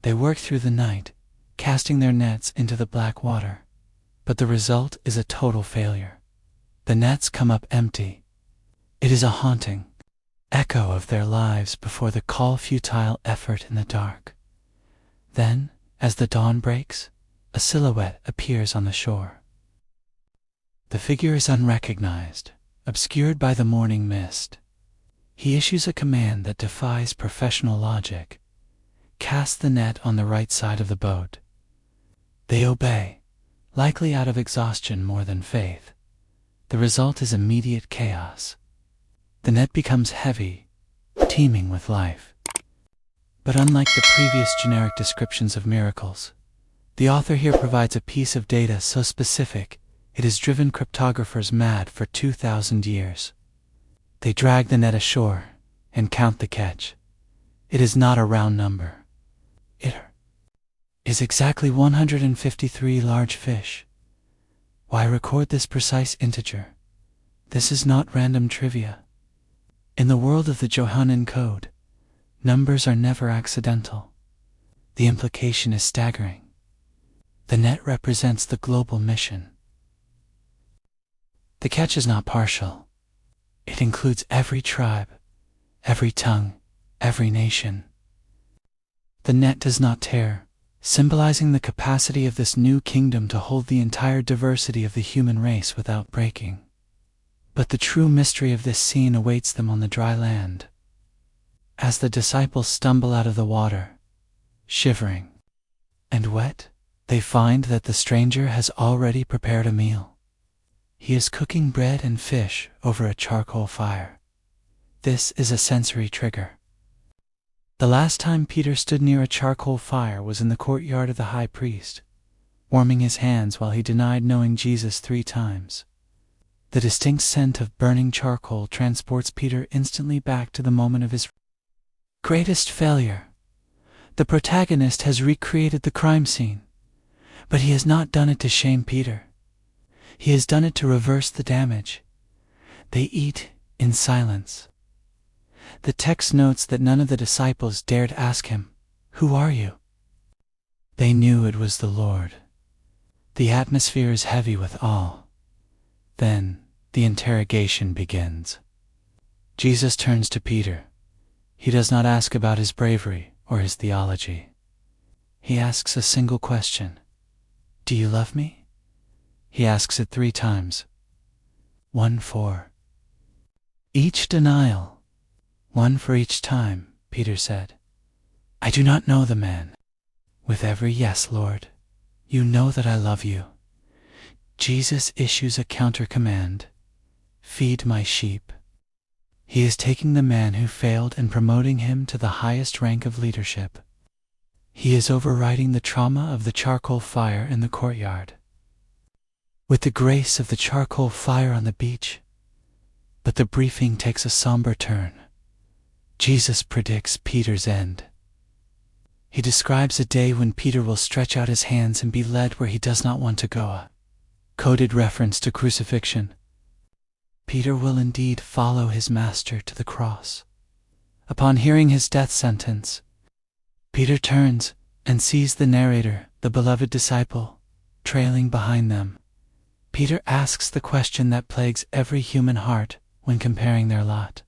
S1: They work through the night, casting their nets into the black water. But the result is a total failure. The nets come up empty. It is a haunting echo of their lives before the call futile effort in the dark. Then, as the dawn breaks, a silhouette appears on the shore. The figure is unrecognized, obscured by the morning mist. He issues a command that defies professional logic. Cast the net on the right side of the boat. They obey, likely out of exhaustion more than faith. The result is immediate chaos. The net becomes heavy, teeming with life. But unlike the previous generic descriptions of miracles, the author here provides a piece of data so specific it has driven cryptographers mad for 2,000 years. They drag the net ashore and count the catch. It is not a round number. It is exactly 153 large fish. Why record this precise integer? This is not random trivia. In the world of the Johannine Code, numbers are never accidental. The implication is staggering. The net represents the global mission. The catch is not partial. It includes every tribe, every tongue, every nation. The net does not tear, symbolizing the capacity of this new kingdom to hold the entire diversity of the human race without breaking. But the true mystery of this scene awaits them on the dry land. As the disciples stumble out of the water, shivering and wet, they find that the stranger has already prepared a meal. He is cooking bread and fish over a charcoal fire. This is a sensory trigger. The last time Peter stood near a charcoal fire was in the courtyard of the high priest, warming his hands while he denied knowing Jesus 3 times. The distinct scent of burning charcoal transports Peter instantly back to the moment of his greatest failure. The protagonist has recreated the crime scene, but he has not done it to shame Peter. He has done it to reverse the damage. They eat in silence. The text notes that none of the disciples dared ask him, "Who are you?" They knew it was the Lord. The atmosphere is heavy with awe. Then the interrogation begins. Jesus turns to Peter. He does not ask about his bravery or his theology. He asks a single question. "Do you love me?" He asks it 3 times. 1 for each denial. 1 for each time, Peter said. "I do not know the man." "With every yes, Lord, you know that I love you." Jesus issues a counter-command. "Feed my sheep." He is taking the man who failed and promoting him to the highest rank of leadership. He is overriding the trauma of the charcoal fire in the courtyard, with the grace of the charcoal fire on the beach. But the briefing takes a somber turn. Jesus predicts Peter's end. He describes a day when Peter will stretch out his hands and be led where he does not want to go, a coded reference to crucifixion. Peter will indeed follow his master to the cross. Upon hearing his death sentence, Peter turns and sees the narrator, the beloved disciple, trailing behind them. Peter asks the question that plagues every human heart when comparing their lot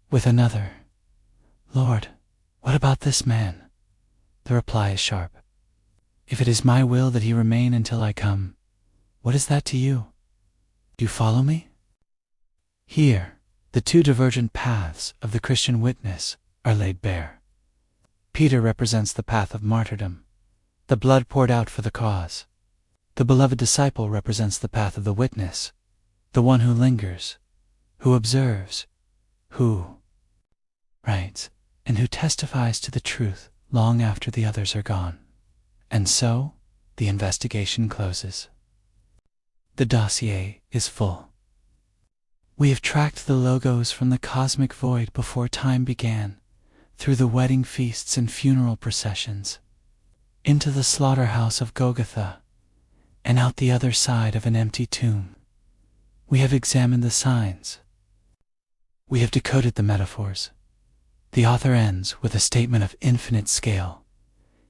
S1: with another. "Lord, what about this man?" The reply is sharp. "If it is my will that he remain until I come, what is that to you? Do you follow me?" Here, the 2 divergent paths of the Christian witness are laid bare. Peter represents the path of martyrdom, the blood poured out for the cause. The beloved disciple represents the path of the witness, the one who lingers, who observes, who writes, and who testifies to the truth long after the others are gone. And so, the investigation closes. The dossier is full. We have tracked the logos from the cosmic void before time began, through the wedding feasts and funeral processions, into the slaughterhouse of Golgotha, and out the other side of an empty tomb. We have examined the signs. We have decoded the metaphors. The author ends with a statement of infinite scale.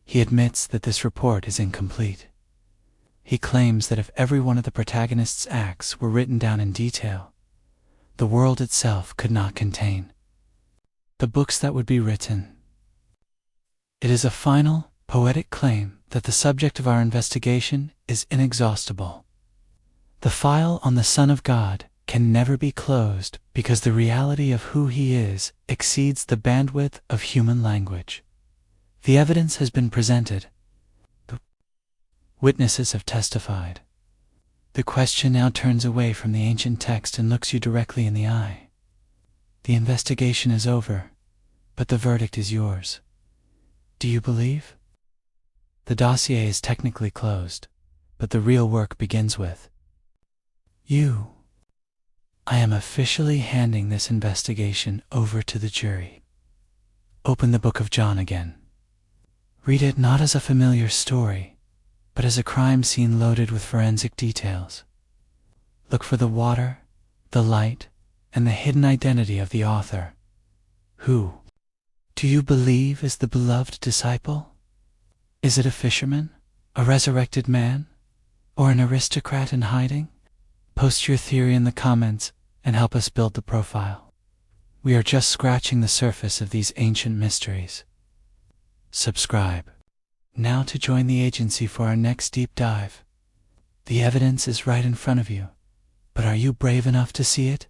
S1: He admits that this report is incomplete. He claims that if every one of the protagonist's acts were written down in detail, the world itself could not contain the books that would be written. It is a final, poetic claim that the subject of our investigation is inexhaustible. The file on the Son of God can never be closed because the reality of who he is exceeds the bandwidth of human language. The evidence has been presented. The witnesses have testified. The question now turns away from the ancient text and looks you directly in the eye. The investigation is over, but the verdict is yours. Do you believe? The dossier is technically closed, but the real work begins with you. I am officially handing this investigation over to the jury. Open the book of John again. Read it not as a familiar story, but as a crime scene loaded with forensic details. Look for the water, the light, and the hidden identity of the author. Who, do you believe, is the beloved disciple? Is it a fisherman, a resurrected man, or an aristocrat in hiding? Post your theory in the comments and help us build the profile. We are just scratching the surface of these ancient mysteries. Subscribe now to join the agency for our next deep dive. The evidence is right in front of you, but are you brave enough to see it?